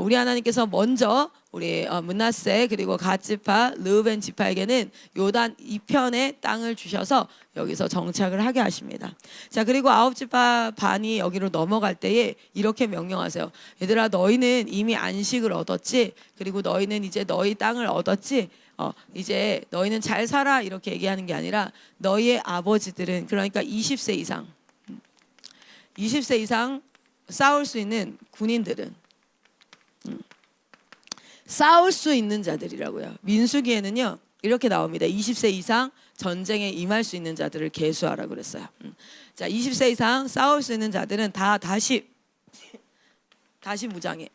우리 하나님께서 먼저 우리 므낫세 그리고 갓 지파 르우벤 지파에게는 요단 이편의 땅을 주셔서 여기서 정착을 하게 하십니다. 자, 그리고 아홉 지파 반이 여기로 넘어갈 때에 이렇게 명령하세요. 얘들아 너희는 이미 안식을 얻었지. 그리고 너희는 이제 너희 땅을 얻었지. 이제 너희는 잘 살아 이렇게 얘기하는 게 아니라 너희의 아버지들은 그러니까 20세 이상 싸울 수 있는 군인들은 싸울 수 있는 자들이라고요. 민수기에는요 이렇게 나옵니다. 20세 이상 전쟁에 임할 수 있는 자들을 계수하라 그랬어요. 자, 20세 이상 싸울 수 있는 자들은 다 다시 무장해.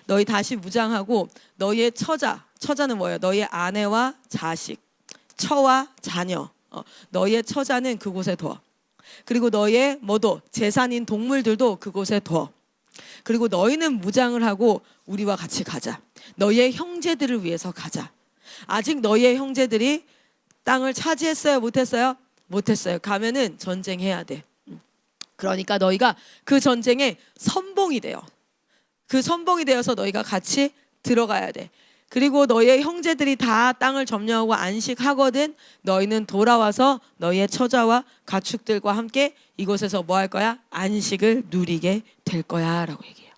너희 다시 무장하고 너희의 처자는 뭐예요? 너희의 아내와 자식, 처와 자녀. 너희의 처자는 그곳에 둬. 그리고 너희의 재산인 동물들도 그곳에 둬. 그리고 너희는 무장을 하고 우리와 같이 가자. 너희의 형제들을 위해서 가자. 아직 너희의 형제들이 땅을 차지했어요? 못했어요? 못했어요. 가면은 전쟁해야 돼. 그러니까 너희가 그 전쟁에 선봉이 돼요. 그 선봉이 되어서 너희가 같이 들어가야 돼. 그리고 너희의 형제들이 다 땅을 점령하고 안식하거든 너희는 돌아와서 너희의 처자와 가축들과 함께 이곳에서 뭐 할 거야? 안식을 누리게 될 거야 라고 얘기해요.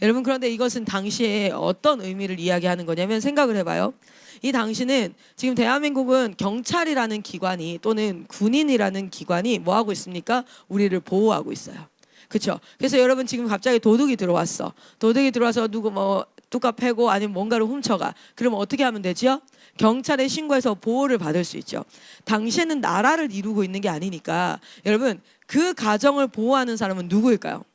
여러분 그런데 이것은 당시에 어떤 의미를 이야기하는 거냐면 생각을 해봐요. 이 당시는 지금 대한민국은 경찰이라는 기관이 또는 군인이라는 기관이 뭐 하고 있습니까? 우리를 보호하고 있어요. 그렇죠? 그래서 여러분 지금 갑자기 도둑이 들어왔어. 도둑이 들어와서 누구 뚜까 패고 아니면 뭔가를 훔쳐가. 그러면 어떻게 하면 되죠? 경찰에 신고해서 보호를 받을 수 있죠. 당시에는 나라를 이루고 있는 게 아니니까 여러분 그 가정을 보호하는 사람은 누구일까요?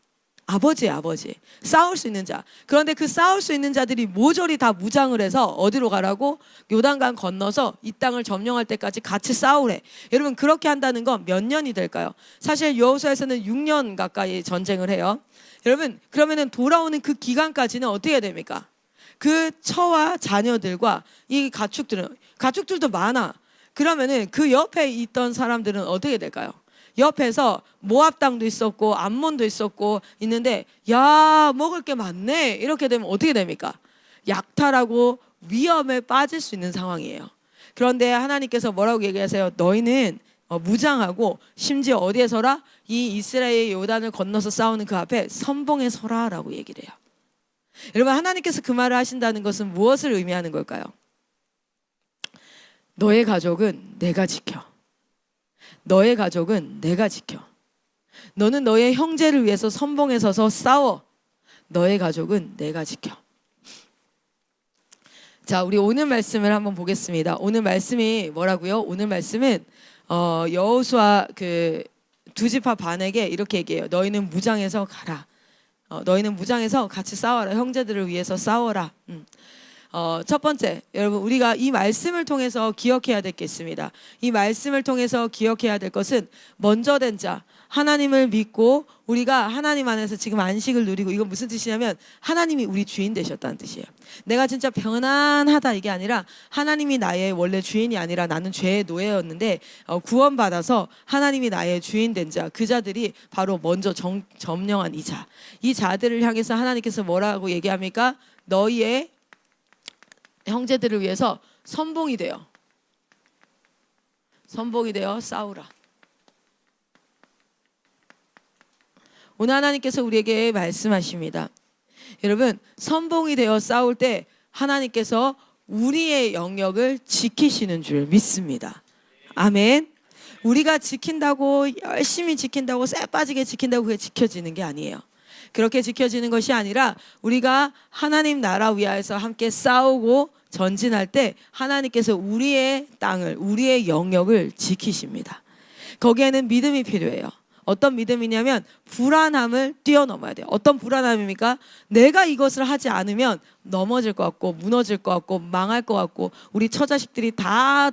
아버지예요, 아버지. 싸울 수 있는 자. 그런데 그 싸울 수 있는 자들이 모조리 다 무장을 해서 어디로 가라고? 요단강 건너서 이 땅을 점령할 때까지 같이 싸우래. 여러분 그렇게 한다는 건 몇 년이 될까요? 사실 여호수아에서는 6년 가까이 전쟁을 해요. 여러분 그러면은 돌아오는 그 기간까지는 어떻게 해야 됩니까? 그 처와 자녀들과 이 가축들도 많아. 그러면은 그 옆에 있던 사람들은 어떻게 될까요? 옆에서 모압 땅도 있었고 암몬도 있었고 있는데 야 먹을 게 많네 이렇게 되면 어떻게 됩니까? 약탈하고 위험에 빠질 수 있는 상황이에요. 그런데 하나님께서 뭐라고 얘기하세요? 너희는 무장하고 심지어 어디에 서라? 이 이스라엘 요단을 건너서 싸우는 그 앞에 선봉에 서라 라고 얘기를 해요. 여러분 하나님께서 그 말을 하신다는 것은 무엇을 의미하는 걸까요? 너의 가족은 내가 지켜. 너의 가족은 내가 지켜. 너는 너의 형제를 위해서 선봉에 서서 싸워. 너의 가족은 내가 지켜. 자, 우리 오늘 말씀을 한번 보겠습니다. 오늘 말씀이 뭐라고요? 오늘 말씀은 여호수아 그 두 지파 반에게 이렇게 얘기해요. 너희는 무장해서 가라. 너희는 무장해서 같이 싸워라. 형제들을 위해서 싸워라. 첫 번째, 여러분 우리가 이 말씀을 통해서 기억해야 될 게 있습니다. 이 말씀을 통해서 기억해야 될 것은 먼저 된 자, 하나님을 믿고 우리가 하나님 안에서 지금 안식을 누리고, 이건 무슨 뜻이냐면 하나님이 우리 주인 되셨다는 뜻이에요. 내가 진짜 편안하다 이게 아니라 하나님이 나의 원래 주인이 아니라 나는 죄의 노예였는데 구원받아서 하나님이 나의 주인 된 자, 그 자들이 바로 먼저 점령한 이 자. 이 자들을 향해서 하나님께서 뭐라고 얘기합니까? 너희의 형제들을 위해서 선봉이 되어 싸우라. 오늘 하나님께서 우리에게 말씀하십니다. 여러분, 선봉이 되어 싸울 때 하나님께서 우리의 영역을 지키시는 줄 믿습니다. 아멘. 우리가 지킨다고, 열심히 지킨다고, 쎄 빠지게 지킨다고 그게 지켜지는 게 아니에요. 그렇게 지켜지는 것이 아니라 우리가 하나님 나라 위하여서 함께 싸우고 전진할 때 하나님께서 우리의 땅을, 우리의 영역을 지키십니다. 거기에는 믿음이 필요해요. 어떤 믿음이냐면 불안함을 뛰어넘어야 돼요. 어떤 불안함입니까? 내가 이것을 하지 않으면 넘어질 것 같고, 무너질 것 같고, 망할 것 같고, 우리 처자식들이 다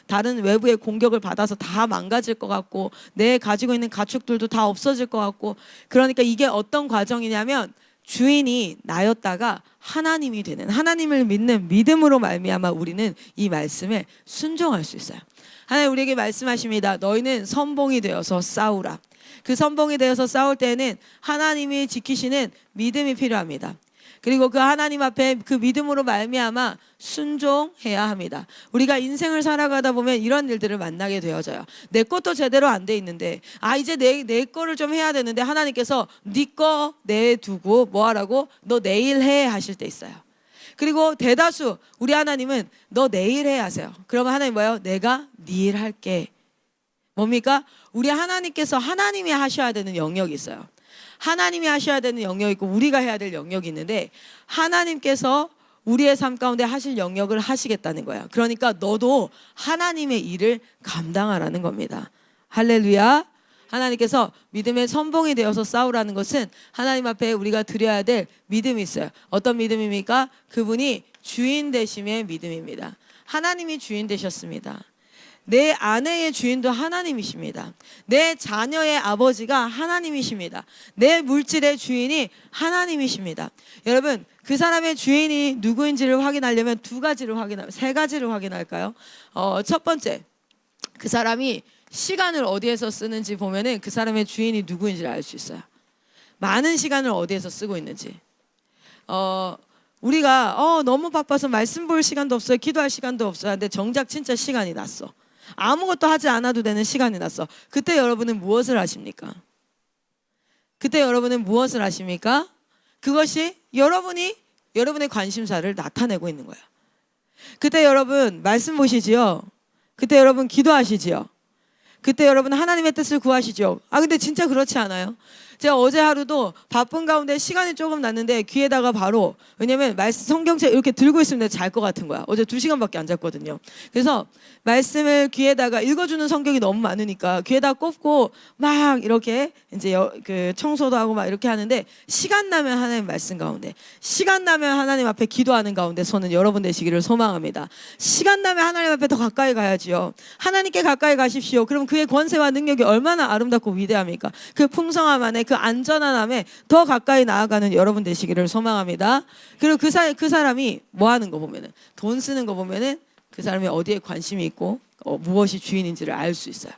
다른 외부의 공격을 받아서 다 망가질 것 같고, 내 가지고 있는 가축들도 다 없어질 것 같고. 그러니까 이게 어떤 과정이냐면 주인이 나였다가 하나님이 되는, 하나님을 믿는 믿음으로 말미암아 우리는 이 말씀에 순종할 수 있어요. 하나님 우리에게 말씀하십니다. 너희는 선봉이 되어서 싸우라. 그 선봉이 되어서 싸울 때는 하나님이 지키시는 믿음이 필요합니다. 그리고 그 하나님 앞에 그 믿음으로 말미암아 순종해야 합니다. 우리가 인생을 살아가다 보면 이런 일들을 만나게 되어져요. 내 것도 제대로 안 돼 있는데, 이제 내 거를 좀 해야 되는데 하나님께서 네 거 내두고 뭐 하라고? 너 내일 해 하실 때 있어요. 그리고 대다수 우리 하나님은 너 내일 해 하세요. 그러면 하나님 뭐예요? 내가 네 일 할게. 뭡니까? 우리 하나님께서 하나님이 하셔야 되는 영역이 있어요. 하나님이 하셔야 되는 영역이 있고 우리가 해야 될 영역이 있는데, 하나님께서 우리의 삶 가운데 하실 영역을 하시겠다는 거야. 그러니까 너도 하나님의 일을 감당하라는 겁니다. 할렐루야. 하나님께서 믿음의 선봉이 되어서 싸우라는 것은 하나님 앞에 우리가 드려야 될 믿음이 있어요. 어떤 믿음입니까? 그분이 주인 되심의 믿음입니다. 하나님이 주인 되셨습니다. 내 아내의 주인도 하나님이십니다. 내 자녀의 아버지가 하나님이십니다. 내 물질의 주인이 하나님이십니다. 여러분, 그 사람의 주인이 누구인지를 확인하려면 세 가지를 확인할까요? 첫 번째, 그 사람이 시간을 어디에서 쓰는지 보면은 그 사람의 주인이 누구인지를 알 수 있어요. 많은 시간을 어디에서 쓰고 있는지. 우리가 너무 바빠서 말씀 볼 시간도 없어요. 기도할 시간도 없어요. 근데 정작 진짜 시간이 났어. 아무것도 하지 않아도 되는 시간이 났어. 그때 여러분은 무엇을 하십니까? 그것이 여러분의 관심사를 나타내고 있는 거야. 그때 여러분 말씀 보시지요? 그때 여러분 기도하시지요? 그때 여러분 하나님의 뜻을 구하시죠? 근데 진짜 그렇지 않아요? 제가 어제 하루도 바쁜 가운데 시간이 조금 났는데 귀에다가 바로, 왜냐면 말씀 성경책 이렇게 들고 있으면 잘 것 같은 거야. 어제 2시간밖에 안 잤거든요. 그래서 말씀을 귀에다가 읽어주는 성경이 너무 많으니까 귀에다 꼽고 막 이렇게 이제 그 청소도 하고 막 이렇게 하는데, 시간 나면 하나님 말씀 가운데, 시간 나면 하나님 앞에 기도하는 가운데 서는 여러분 되시기를 소망합니다. 시간 나면 하나님 앞에 더 가까이 가야지요. 하나님께 가까이 가십시오. 그럼 그의 권세와 능력이 얼마나 아름답고 위대합니까? 그 풍성함 안에, 그 안전함에 더 가까이 나아가는 여러분 되시기를 소망합니다. 그리고 그 사람이 뭐 하는 거 보면은, 돈 쓰는 거 보면은 그 사람이 어디에 관심이 있고 무엇이 주인인지를 알 수 있어요.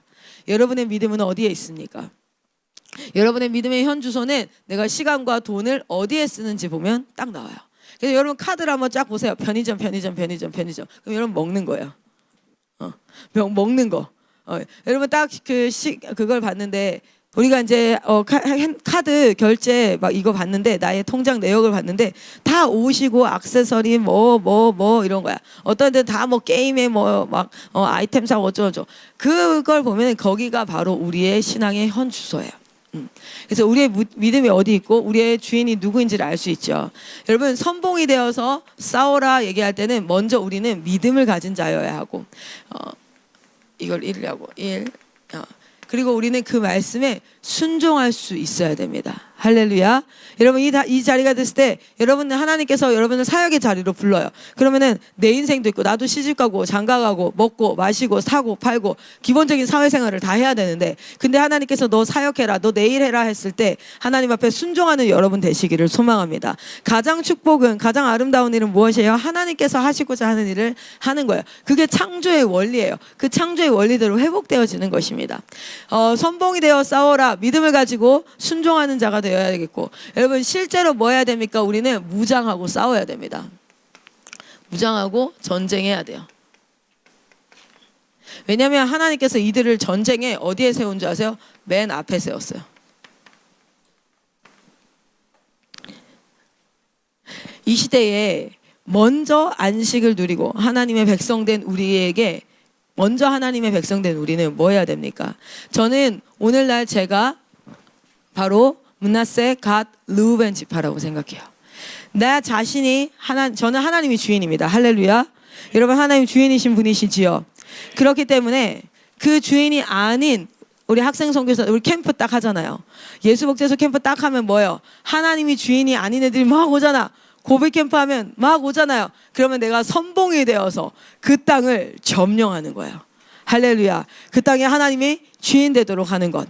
여러분의 믿음은 어디에 있습니까? 여러분의 믿음의 현 주소는 내가 시간과 돈을 어디에 쓰는지 보면 딱 나와요. 그래서 여러분 카드를 한번 쫙 보세요. 편의점. 그럼 여러분 먹는 거예요. 먹는 거. 여러분 딱 그걸 봤는데, 우리가 이제 카드 결제 막 이거 봤는데, 나의 통장 내역을 봤는데 다 옷이고 액세서리 뭐 이런 거야. 어떤 데는 다 뭐 게임에 막 아이템 사고 어쩌고. 그걸 보면 거기가 바로 우리의 신앙의 현 주소예요. 그래서 우리의 믿음이 어디 있고 우리의 주인이 누구인지를 알 수 있죠. 여러분, 선봉이 되어서 싸워라 얘기할 때는 먼저 우리는 믿음을 가진 자여야 하고, 이걸 읽으려고 그리고 우리는 그 말씀에 순종할 수 있어야 됩니다. 할렐루야. 여러분 이 자리가 됐을 때 여러분은 하나님께서 여러분을 사역의 자리로 불러요. 그러면은 내 인생도 있고 나도 시집가고 장가가고 먹고 마시고 사고 팔고 기본적인 사회생활을 다 해야 되는데 근데 하나님께서 너 사역해라 너 내일 해라 했을 때 하나님 앞에 순종하는 여러분 되시기를 소망합니다. 가장 축복은 가장 아름다운 일은 무엇이에요? 하나님께서 하시고자 하는 일을 하는 거예요. 그게 창조의 원리예요. 그 창조의 원리대로 회복되어지는 것입니다. 선봉이 되어 싸워라 믿음을 가지고 순종하는 자가 되어야 되겠고 여러분 실제로 뭐 해야 됩니까? 우리는 무장하고 싸워야 됩니다. 무장하고 전쟁해야 돼요. 왜냐하면 하나님께서 이들을 전쟁에 어디에 세운 줄 아세요? 맨 앞에 세웠어요. 이 시대에 먼저 안식을 누리고 하나님의 백성된 우리에게 먼저 하나님의 백성된 우리는 뭐 해야 됩니까? 저는 오늘날 제가 바로 므낫세 갓 르우벤 지파라고 생각해요. 나 자신이 저는 하나님이 주인입니다. 할렐루야. 여러분 하나님 주인이신 분이시지요. 그렇기 때문에 그 주인이 아닌 우리 학생 선교사 우리 캠프 딱 하잖아요. 예수 복제소 캠프 딱 하면 뭐예요? 하나님이 주인이 아닌 애들이 막 오잖아. 고백 캠프 하면 막 오잖아요. 그러면 내가 선봉이 되어서 그 땅을 점령하는 거예요. 할렐루야. 그 땅에 하나님이 주인 되도록 하는 것.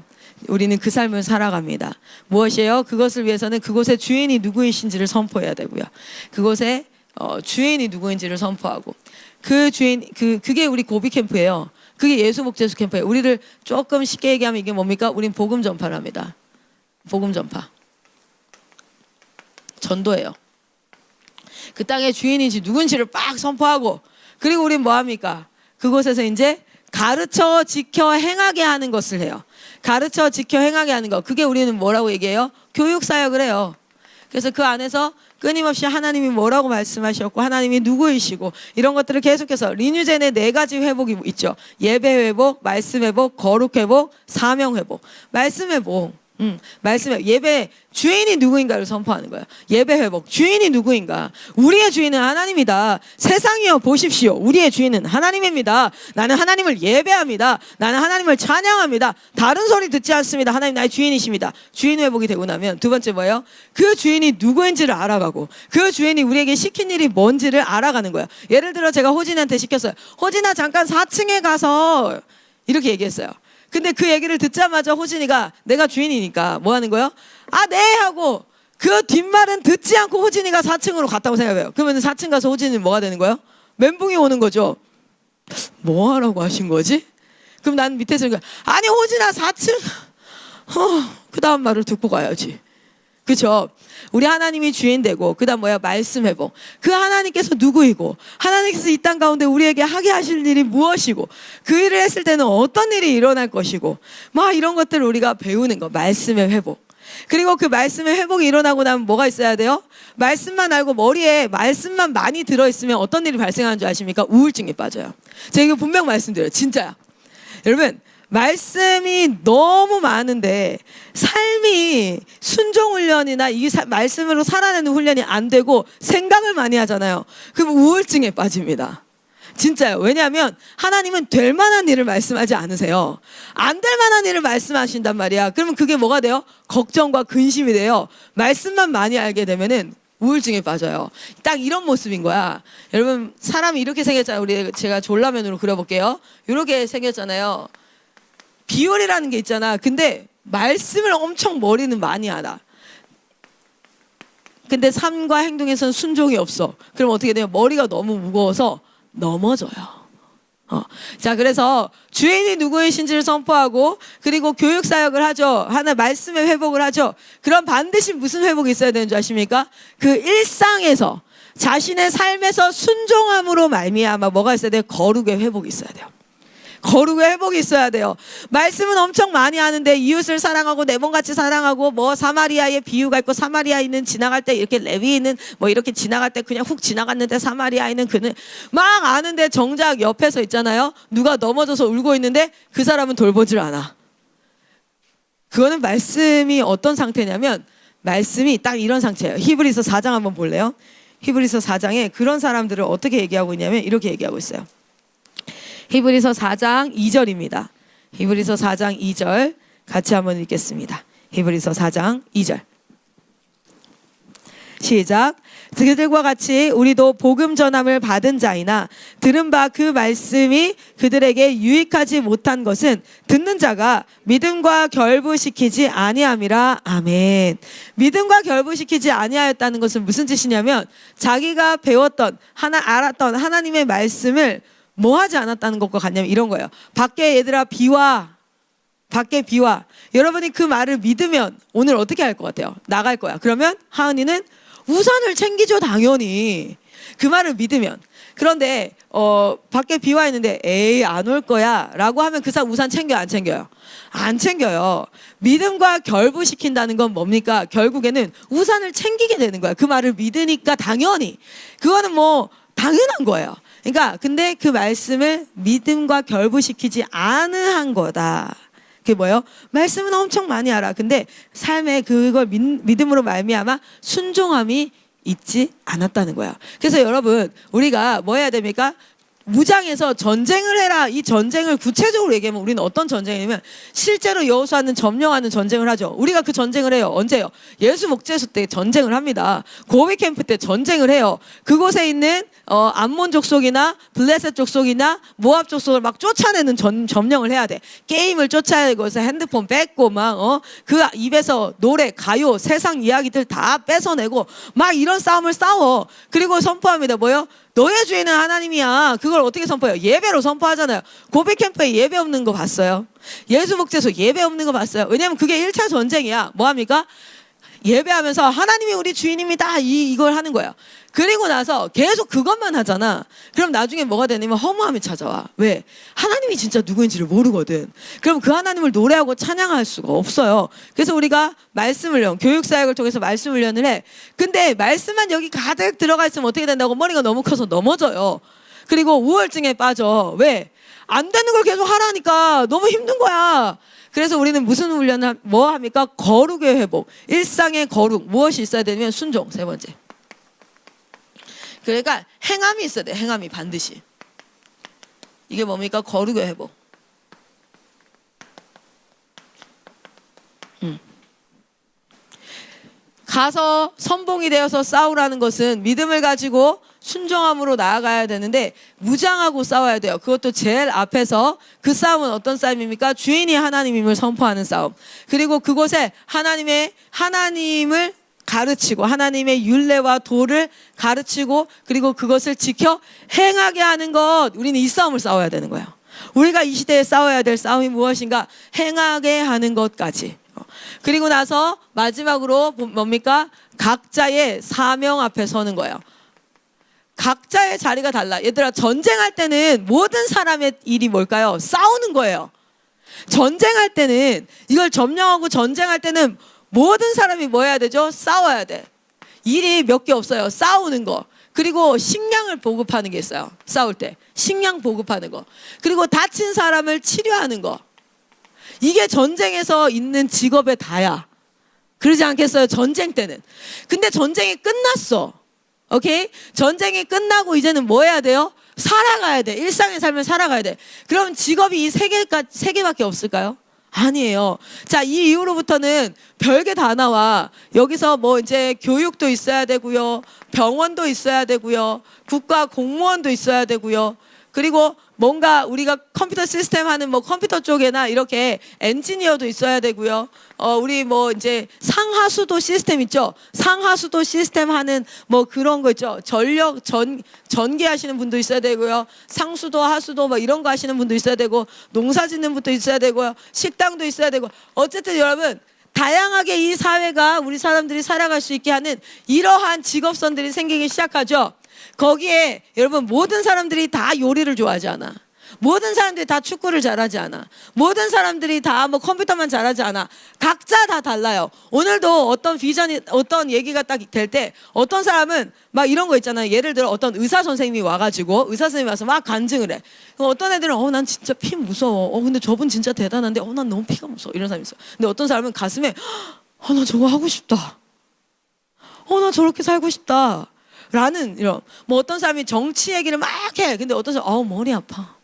우리는 그 삶을 살아갑니다. 무엇이에요? 그것을 위해서는 그곳의 주인이 누구이신지를 선포해야 되고요. 그곳의 주인이 누구인지를 선포하고 그 주인 그게 우리 고비 캠프예요. 그게 예수 복제소 캠프예요. 우리를 조금 쉽게 얘기하면 이게 뭡니까? 우린 복음 전파를 합니다. 복음 전파. 전도예요. 그 땅의 주인인지 누군지를 빡 선포하고 그리고 우린 뭐 합니까? 그곳에서 이제 가르쳐 지켜 행하게 하는 것을 해요. 가르쳐 지켜 행하게 하는 것. 그게 우리는 뭐라고 얘기해요? 교육사역을 해요. 그래서 그 안에서 끊임없이 하나님이 뭐라고 말씀하셨고 하나님이 누구이시고 이런 것들을 계속해서 리뉴젠의 4가지 회복이 있죠. 예배 회복, 말씀 회복, 거룩 회복, 사명 회복. 말씀 회복. 말씀에 예배 주인이 누구인가를 선포하는 거예요. 예배 회복 주인이 누구인가? 우리의 주인은 하나님이다. 세상이여 보십시오. 우리의 주인은 하나님입니다. 나는 하나님을 예배합니다. 나는 하나님을 찬양합니다. 다른 소리 듣지 않습니다. 하나님 나의 주인이십니다. 주인 회복이 되고 나면 두 번째 뭐예요? 그 주인이 누구인지를 알아가고 그 주인이 우리에게 시킨 일이 뭔지를 알아가는 거예요. 예를 들어 제가 호진이한테 시켰어요. 호진아 잠깐 4층에 가서 이렇게 얘기했어요. 근데 그 얘기를 듣자마자 호진이가 내가 주인이니까 뭐 하는 거예요? 아, 네! 하고 그 뒷말은 듣지 않고 호진이가 4층으로 갔다고 생각해요. 그러면 4층 가서 호진이는 뭐가 되는 거예요? 멘붕이 오는 거죠. 뭐 하라고 하신 거지? 그럼 난 밑에서 아니 호진아 4층 그 다음 말을 듣고 가야지. 그렇죠? 우리 하나님이 주인 되고 그 다음 뭐야? 말씀 회복. 그 하나님께서 누구이고 하나님께서 이 땅 가운데 우리에게 하게 하실 일이 무엇이고 그 일을 했을 때는 어떤 일이 일어날 것이고 막 이런 것들을 우리가 배우는 거. 말씀의 회복. 그리고 그 말씀의 회복이 일어나고 나면 뭐가 있어야 돼요? 말씀만 알고 머리에 말씀만 많이 들어있으면 어떤 일이 발생하는 줄 아십니까? 우울증에 빠져요. 제가 이거 분명 말씀드려요. 진짜야. 여러분 말씀이 너무 많은데 삶이 순종훈련이나 이 말씀으로 살아내는 훈련이 안 되고 생각을 많이 하잖아요. 그럼 우울증에 빠집니다. 진짜요. 왜냐하면 하나님은 될 만한 일을 말씀하지 않으세요. 안 될 만한 일을 말씀하신단 말이야. 그러면 그게 뭐가 돼요? 걱정과 근심이 돼요. 말씀만 많이 알게 되면은 우울증에 빠져요. 딱 이런 모습인 거야. 여러분 사람이 이렇게 생겼잖아요. 제가 졸라맨으로 그려볼게요. 이렇게 생겼잖아요. 비율이라는 게 있잖아. 근데 말씀을 엄청 머리는 많이 알아. 근데 삶과 행동에서는 순종이 없어. 그럼 어떻게 돼요? 머리가 너무 무거워서 넘어져요. 자, 그래서 주인이 누구이신지를 선포하고 그리고 교육사역을 하죠. 하나 말씀의 회복을 하죠. 그럼 반드시 무슨 회복이 있어야 되는 줄 아십니까? 그 일상에서 자신의 삶에서 순종함으로 말미암아 뭐가 있어야 돼요? 거룩의 회복이 있어야 돼요. 거룩의 회복이 있어야 돼요. 말씀은 엄청 많이 하는데 이웃을 사랑하고 내 몸같이 사랑하고 뭐 사마리아의 비유가 있고 사마리아인은 지나갈 때 이렇게 레위인은 뭐 이렇게 지나갈 때 그냥 훅 지나갔는데 사마리아인은 그는 막 아는데 정작 옆에서 있잖아요. 누가 넘어져서 울고 있는데 그 사람은 돌보질 않아. 그거는 말씀이 어떤 상태냐면 말씀이 딱 이런 상태예요. 히브리서 4장 한번 볼래요? 히브리서 4장에 그런 사람들을 어떻게 얘기하고 있냐면 이렇게 얘기하고 있어요. 히브리서 4장 2절입니다. 히브리서 4장 2절 같이 한번 읽겠습니다. 히브리서 4장 2절. 시작. 그들과 같이 우리도 복음 전함을 받은 자이나 들은 바 그 말씀이 그들에게 유익하지 못한 것은 듣는 자가 믿음과 결부시키지 아니함이라. 아멘. 믿음과 결부시키지 아니하였다는 것은 무슨 뜻이냐면 자기가 배웠던 알았던 하나님의 말씀을 뭐 하지 않았다는 것과 같냐면 이런 거예요. 밖에 얘들아 비와. 밖에 비와. 여러분이 그 말을 믿으면 오늘 어떻게 할 것 같아요? 나갈 거야. 그러면 하은이는 우산을 챙기죠, 당연히. 그 말을 믿으면. 그런데 밖에 비와 있는데 에이 안 올 거야 라고 하면 그 사람 우산 챙겨요, 안 챙겨요? 안 챙겨요. 믿음과 결부시킨다는 건 뭡니까? 결국에는 우산을 챙기게 되는 거야. 그 말을 믿으니까 당연히. 그거는 뭐 당연한 거예요. 그러니까 근데 그 말씀을 믿음과 결부시키지 않은 거다. 그게 뭐예요? 말씀은 엄청 많이 알아. 근데 삶에 그걸 믿음으로 말미암아 순종함이 있지 않았다는 거야. 그래서 여러분 우리가 뭐 해야 됩니까? 무장해서 전쟁을 해라. 이 전쟁을 구체적으로 얘기하면 우리는 어떤 전쟁이냐면 실제로 여호수아는 점령하는 전쟁을 하죠. 우리가 그 전쟁을 해요. 언제요? 예수 목재소 때 전쟁을 합니다. 고비 캠프 때 전쟁을 해요. 그곳에 있는 암몬 족속이나 블레셋 족속이나 모압 족속을 막 쫓아내는 점령을 해야 돼. 게임을 쫓아내고 핸드폰 뺏고 막 그 입에서 노래, 가요, 세상 이야기들 다 뺏어내고 막 이런 싸움을 싸워. 그리고 선포합니다. 뭐요? 너의 주인은 하나님이야. 그걸 어떻게 선포해요? 예배로 선포하잖아요. 고비 캠프에 예배 없는 거 봤어요? 예수 목재소 예배 없는 거 봤어요? 왜냐면 그게 1차 전쟁이야. 뭐합니까? 예배하면서 하나님이 우리 주인입니다. 이걸 하는 거예요. 그리고 나서 계속 그것만 하잖아. 그럼 나중에 뭐가 되냐면 허무함이 찾아와. 왜? 하나님이 진짜 누구인지를 모르거든. 그럼 그 하나님을 노래하고 찬양할 수가 없어요. 그래서 우리가 말씀을 교육사역을 통해서 말씀 훈련을 해. 근데 말씀만 여기 가득 들어가 있으면 어떻게 된다고? 머리가 너무 커서 넘어져요. 그리고 우울증에 빠져. 왜? 안 되는 걸 계속 하라니까 너무 힘든 거야. 그래서 우리는 무슨 훈련을 뭐 합니까? 거룩의 회복. 일상의 거룩. 무엇이 있어야 되냐면 순종. 세 번째. 그러니까 행함이 있어야 돼. 행함이 반드시. 이게 뭡니까? 거룩의 회복. 가서 선봉이 되어서 싸우라는 것은 믿음을 가지고 순종함으로 나아가야 되는데 무장하고 싸워야 돼요. 그것도 제일 앞에서 그 싸움은 어떤 싸움입니까? 주인이 하나님임을 선포하는 싸움. 그리고 그곳에 하나님을 가르치고 하나님의 율례와 도를 가르치고 그리고 그것을 지켜 행하게 하는 것. 우리는 이 싸움을 싸워야 되는 거예요. 우리가 이 시대에 싸워야 될 싸움이 무엇인가? 행하게 하는 것까지. 그리고 나서 마지막으로 뭡니까? 각자의 사명 앞에 서는 거예요. 각자의 자리가 달라. 얘들아, 전쟁할 때는 모든 사람의 일이 뭘까요? 싸우는 거예요. 전쟁할 때는 이걸 점령하고 전쟁할 때는 모든 사람이 뭐 해야 되죠? 싸워야 돼. 일이 몇 개 없어요. 싸우는 거. 그리고 식량을 보급하는 게 있어요. 싸울 때. 식량 보급하는 거. 그리고 다친 사람을 치료하는 거. 이게 전쟁에서 있는 직업의 다야. 그러지 않겠어요? 전쟁 때는. 근데 전쟁이 끝났어. 오케이? 전쟁이 끝나고 이제는 뭐 해야 돼요? 살아가야 돼. 일상의 삶을 살아가야 돼. 그럼 직업이 이 세 개밖에 없을까요? 아니에요. 자, 이 이후로부터는 별게 다 나와. 여기서 뭐 이제 교육도 있어야 되고요. 병원도 있어야 되고요. 국가 공무원도 있어야 되고요. 그리고 뭔가 우리가 컴퓨터 시스템 하는 뭐 컴퓨터 쪽에나 이렇게 엔지니어도 있어야 되고요. 우리 뭐 이제 상하수도 시스템 있죠. 상하수도 시스템 하는 뭐 그런 거 있죠. 전기 하시는 분도 있어야 되고요. 상수도 하수도 뭐 이런 거 하시는 분도 있어야 되고 농사 짓는 분도 있어야 되고요. 식당도 있어야 되고. 어쨌든 여러분 다양하게 이 사회가 우리 사람들이 살아갈 수 있게 하는 이러한 직업선들이 생기기 시작하죠. 거기에 여러분 모든 사람들이 다 요리를 좋아하지 않아. 모든 사람들이 다 축구를 잘하지 않아. 모든 사람들이 다 뭐 컴퓨터만 잘하지 않아. 각자 다 달라요. 오늘도 어떤 얘기가 딱 될 때 어떤 사람은 막 이런 거 있잖아요. 예를 들어 어떤 의사 선생님이 와가지고 의사 선생님이 와서 막 간증을 해. 어떤 애들은 난 진짜 피 무서워. 근데 저분 진짜 대단한데 난 너무 피가 무서워. 이런 사람이 있어. 근데 어떤 사람은 가슴에 나 저거 하고 싶다. 나 저렇게 살고 싶다. 라는 이런 뭐 어떤 사람이 정치 얘기를 막 해. 근데 어떤 사람은 머리 아파.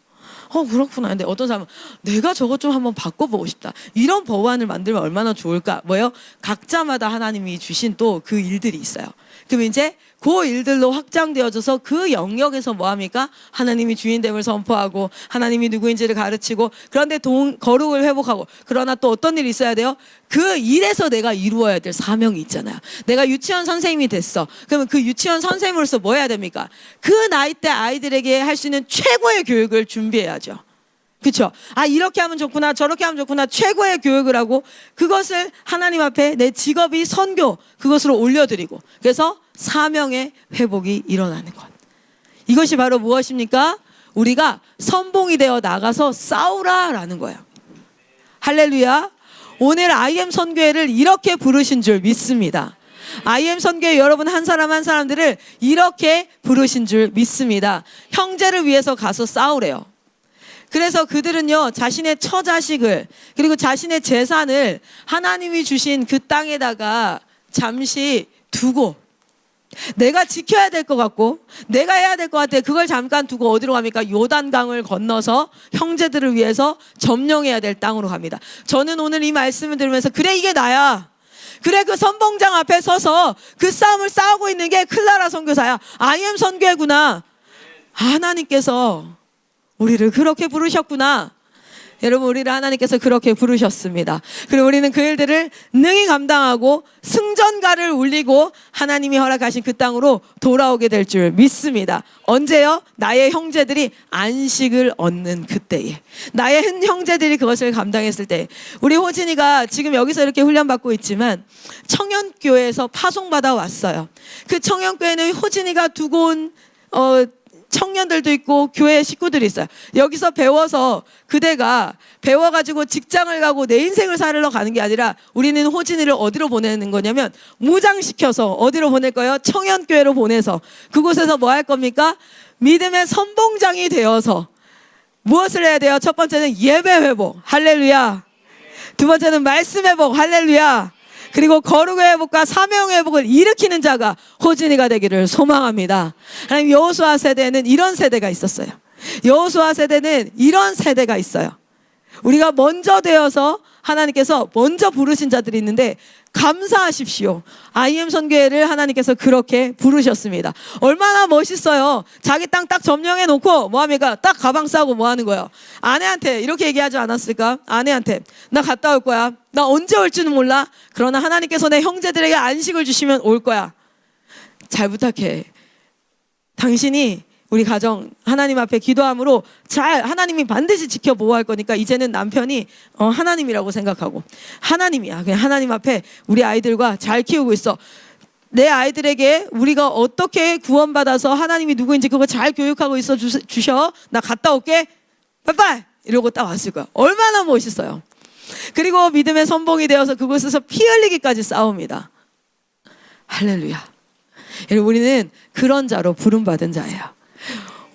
그렇구나. 근데 어떤 사람은 내가 저것 좀 한번 바꿔보고 싶다. 이런 법안을 만들면 얼마나 좋을까. 뭐예요? 각자마다 하나님이 주신 또 그 일들이 있어요. 그럼 이제 그 일들로 확장되어져서 그 영역에서 뭐합니까? 하나님이 주인됨을 선포하고 하나님이 누구인지를 가르치고 그런데 거룩을 회복하고 그러나 또 어떤 일이 있어야 돼요? 그 일에서 내가 이루어야 될 사명이 있잖아요. 내가 유치원 선생님이 됐어. 그러면 그 유치원 선생님으로서 뭐 해야 됩니까? 그 나이 때 아이들에게 할 수 있는 최고의 교육을 준비해야죠. 그렇죠? 아 이렇게 하면 좋구나 저렇게 하면 좋구나 최고의 교육을 하고 그것을 하나님 앞에 내 직업이 선교 그것으로 올려드리고 그래서 사명의 회복이 일어나는 것. 이것이 바로 무엇입니까? 우리가 선봉이 되어 나가서 싸우라라는 거예요. 할렐루야. 오늘 IM 선교회를 이렇게 부르신 줄 믿습니다. IM 선교회 여러분 한 사람 한 사람들을 이렇게 부르신 줄 믿습니다. 형제를 위해서 가서 싸우래요. 그래서 그들은요 자신의 처자식을 그리고 자신의 재산을 하나님이 주신 그 땅에다가 잠시 두고 내가 지켜야 될 것 같고 내가 해야 될 것 같아 그걸 잠깐 두고 어디로 갑니까? 요단강을 건너서 형제들을 위해서 점령해야 될 땅으로 갑니다. 저는 오늘 이 말씀을 들으면서 그래 이게 나야. 그래 그 선봉장 앞에 서서 그 싸움을 싸우고 있는 게 클라라 선교사야. IM 선교회구나. 하나님께서 우리를 그렇게 부르셨구나. 여러분 우리를 하나님께서 그렇게 부르셨습니다. 그리고 우리는 그 일들을 능히 감당하고 승전가를 울리고 하나님이 허락하신 그 땅으로 돌아오게 될 줄 믿습니다. 언제요? 나의 형제들이 안식을 얻는 그때에 나의 형제들이 그것을 감당했을 때 우리 호진이가 지금 여기서 이렇게 훈련받고 있지만 청년교회에서 파송받아 왔어요. 그 청년교회는 호진이가 두고 온 청년들도 있고 교회 식구들이 있어요. 여기서 배워서 그대가 배워가지고 직장을 가고 내 인생을 살으러 가는 게 아니라 우리는 호진이를 어디로 보내는 거냐면 무장시켜서 어디로 보낼 거예요? 청년교회로 보내서 그곳에서 뭐 할 겁니까? 믿음의 선봉장이 되어서 무엇을 해야 돼요? 첫 번째는 예배 회복 할렐루야. 두 번째는 말씀 회복 할렐루야. 그리고 거룩의 회복과 사명의 회복을 일으키는 자가 호진이가 되기를 소망합니다. 하나님 여호수아 세대는 이런 세대가 있었어요. 여호수아 세대는 이런 세대가 있어요. 우리가 먼저 되어서 하나님께서 먼저 부르신 자들이 있는데 감사하십시오. IM 선교회를 하나님께서 그렇게 부르셨습니다. 얼마나 멋있어요. 자기 땅 딱 점령해 놓고 뭐합니까? 딱 가방 싸고 뭐 하는 거예요? 아내한테 이렇게 얘기하지 않았을까? 아내한테 나 갔다 올 거야. 나 언제 올지는 몰라. 그러나 하나님께서 내 형제들에게 안식을 주시면 올 거야. 잘 부탁해. 당신이 우리 가정 하나님 앞에 기도함으로 잘 하나님이 반드시 지켜 보호할 거니까 이제는 남편이 하나님이라고 생각하고 하나님이야. 그냥 하나님 앞에 우리 아이들과 잘 키우고 있어. 내 아이들에게 우리가 어떻게 구원받아서 하나님이 누구인지 그거 잘 교육하고 있어 주셔. 나 갔다 올게. 빠이빠이 이러고 딱 왔을 거야. 얼마나 멋있어요. 그리고 믿음의 선봉이 되어서 그곳에서 피 흘리기까지 싸웁니다. 할렐루야. 여러분 우리는 그런 자로 부름받은 자예요.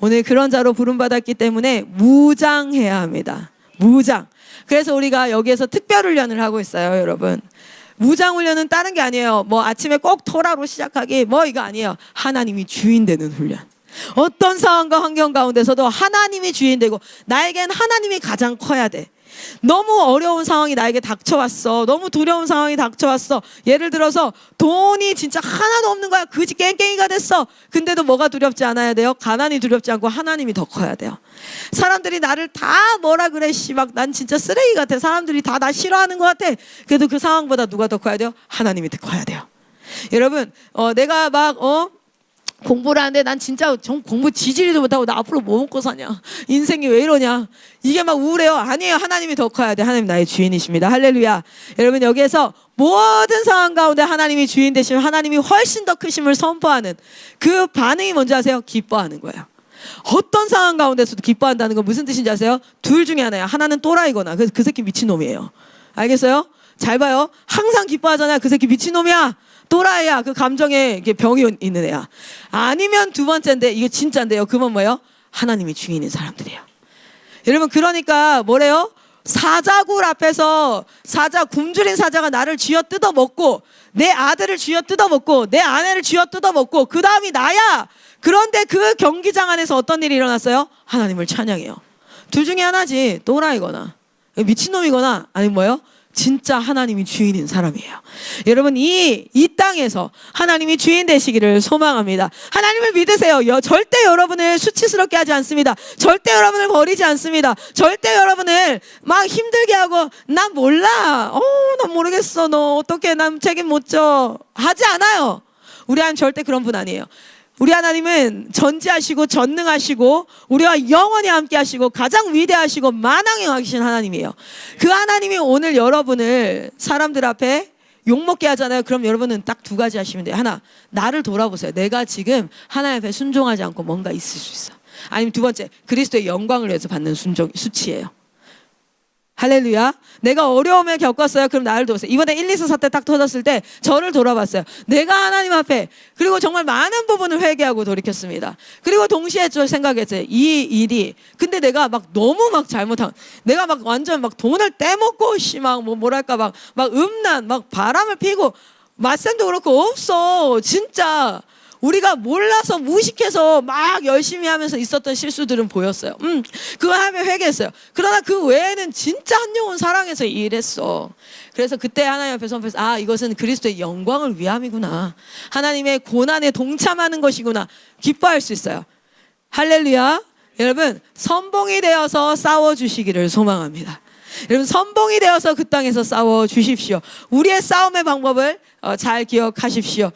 오늘 그런 자로 부름받았기 때문에 무장해야 합니다. 무장. 그래서 우리가 여기에서 특별훈련을 하고 있어요, 여러분. 무장훈련은 다른 게 아니에요. 뭐 아침에 꼭 토라로 시작하기 뭐 이거 아니에요. 하나님이 주인 되는 훈련. 어떤 상황과 환경 가운데서도 하나님이 주인 되고 나에겐 하나님이 가장 커야 돼. 너무 어려운 상황이 나에게 닥쳐왔어. 너무 두려운 상황이 닥쳐왔어. 예를 들어서 돈이 진짜 하나도 없는 거야. 그지 깽깽이가 됐어. 근데도 뭐가 두렵지 않아야 돼요? 가난이 두렵지 않고 하나님이 더 커야 돼요. 사람들이 나를 다 뭐라 그래 씨막 난 진짜 쓰레기 같아. 사람들이 다 나 싫어하는 것 같아. 그래도 그 상황보다 누가 더 커야 돼요? 하나님이 더 커야 돼요. 여러분 내가 막 공부를 하는데 난 진짜 공부 지지리도 못하고 나 앞으로 뭐 먹고 사냐 인생이 왜 이러냐 이게 막 우울해요. 아니에요. 하나님이 더 커야 돼. 하나님 나의 주인이십니다. 할렐루야. 여러분 여기에서 모든 상황 가운데 하나님이 주인 되시면 하나님이 훨씬 더 크심을 선포하는 그 반응이 뭔지 아세요? 기뻐하는 거예요. 어떤 상황 가운데서도 기뻐한다는 건 무슨 뜻인지 아세요? 둘 중에 하나야. 하나는 또라이거나 그 새끼 미친놈이에요. 알겠어요? 잘 봐요. 항상 기뻐하잖아요. 그 새끼 미친놈이야. 또라이야. 그 감정에 병이 있는 애야. 아니면 두 번째인데 이게 진짜인데요. 그건 뭐예요? 하나님이 주인인 사람들이에요. 여러분 그러니까 뭐래요? 사자굴 앞에서 굶주린 사자가 나를 쥐어 뜯어먹고 내 아들을 쥐어 뜯어먹고 내 아내를 쥐어 뜯어먹고 그 다음이 나야. 그런데 그 경기장 안에서 어떤 일이 일어났어요? 하나님을 찬양해요. 둘 중에 하나지. 또라이거나 미친놈이거나 아니면 뭐예요? 진짜 하나님이 주인인 사람이에요. 여러분 이 땅에 땅에서 하나님이 주인 되시기를 소망합니다. 하나님을 믿으세요. 절대 여러분을 수치스럽게 하지 않습니다. 절대 여러분을 버리지 않습니다. 절대 여러분을 막 힘들게 하고 난 몰라. 난 모르겠어. 너 어떻게 난 책임 못 져. 하지 않아요. 우리 하나님 절대 그런 분 아니에요. 우리 하나님은 전지하시고 전능하시고 우리와 영원히 함께 하시고 가장 위대하시고 만왕의 하나님이에요. 그 하나님이 오늘 여러분을 사람들 앞에 욕먹게 하잖아요. 그럼 여러분은 딱 두 가지 하시면 돼요. 하나, 나를 돌아보세요. 내가 지금 하나님 앞에 순종하지 않고 뭔가 있을 수 있어. 아니면 두 번째, 그리스도의 영광을 위해서 받는 수치예요. 할렐루야. 내가 어려움을 겪었어요. 그럼 나를 돌아보세요. 이번에 1, 2사 사태 딱 터졌을 때 저를 돌아봤어요. 내가 하나님 앞에 그리고 정말 많은 부분을 회개하고 돌이켰습니다. 그리고 동시에 저 생각했어요. 이 일이 근데 내가 막 너무 막 잘못한 내가 막 완전 막 돈을 떼먹고 뭐랄까 막 음란 막 바람을 피고 맞쌤도 그렇고 없어. 진짜 우리가 몰라서 무식해서 막 열심히 하면서 있었던 실수들은 보였어요. 그거 하면 회개했어요. 그러나 그 외에는 진짜 한 영혼 사랑해서 일했어. 그래서 그때 하나님 앞에 선포해서 이것은 그리스도의 영광을 위함이구나. 하나님의 고난에 동참하는 것이구나. 기뻐할 수 있어요. 할렐루야. 여러분 선봉이 되어서 싸워주시기를 소망합니다. 여러분 선봉이 되어서 그 땅에서 싸워주십시오. 우리의 싸움의 방법을 잘 기억하십시오.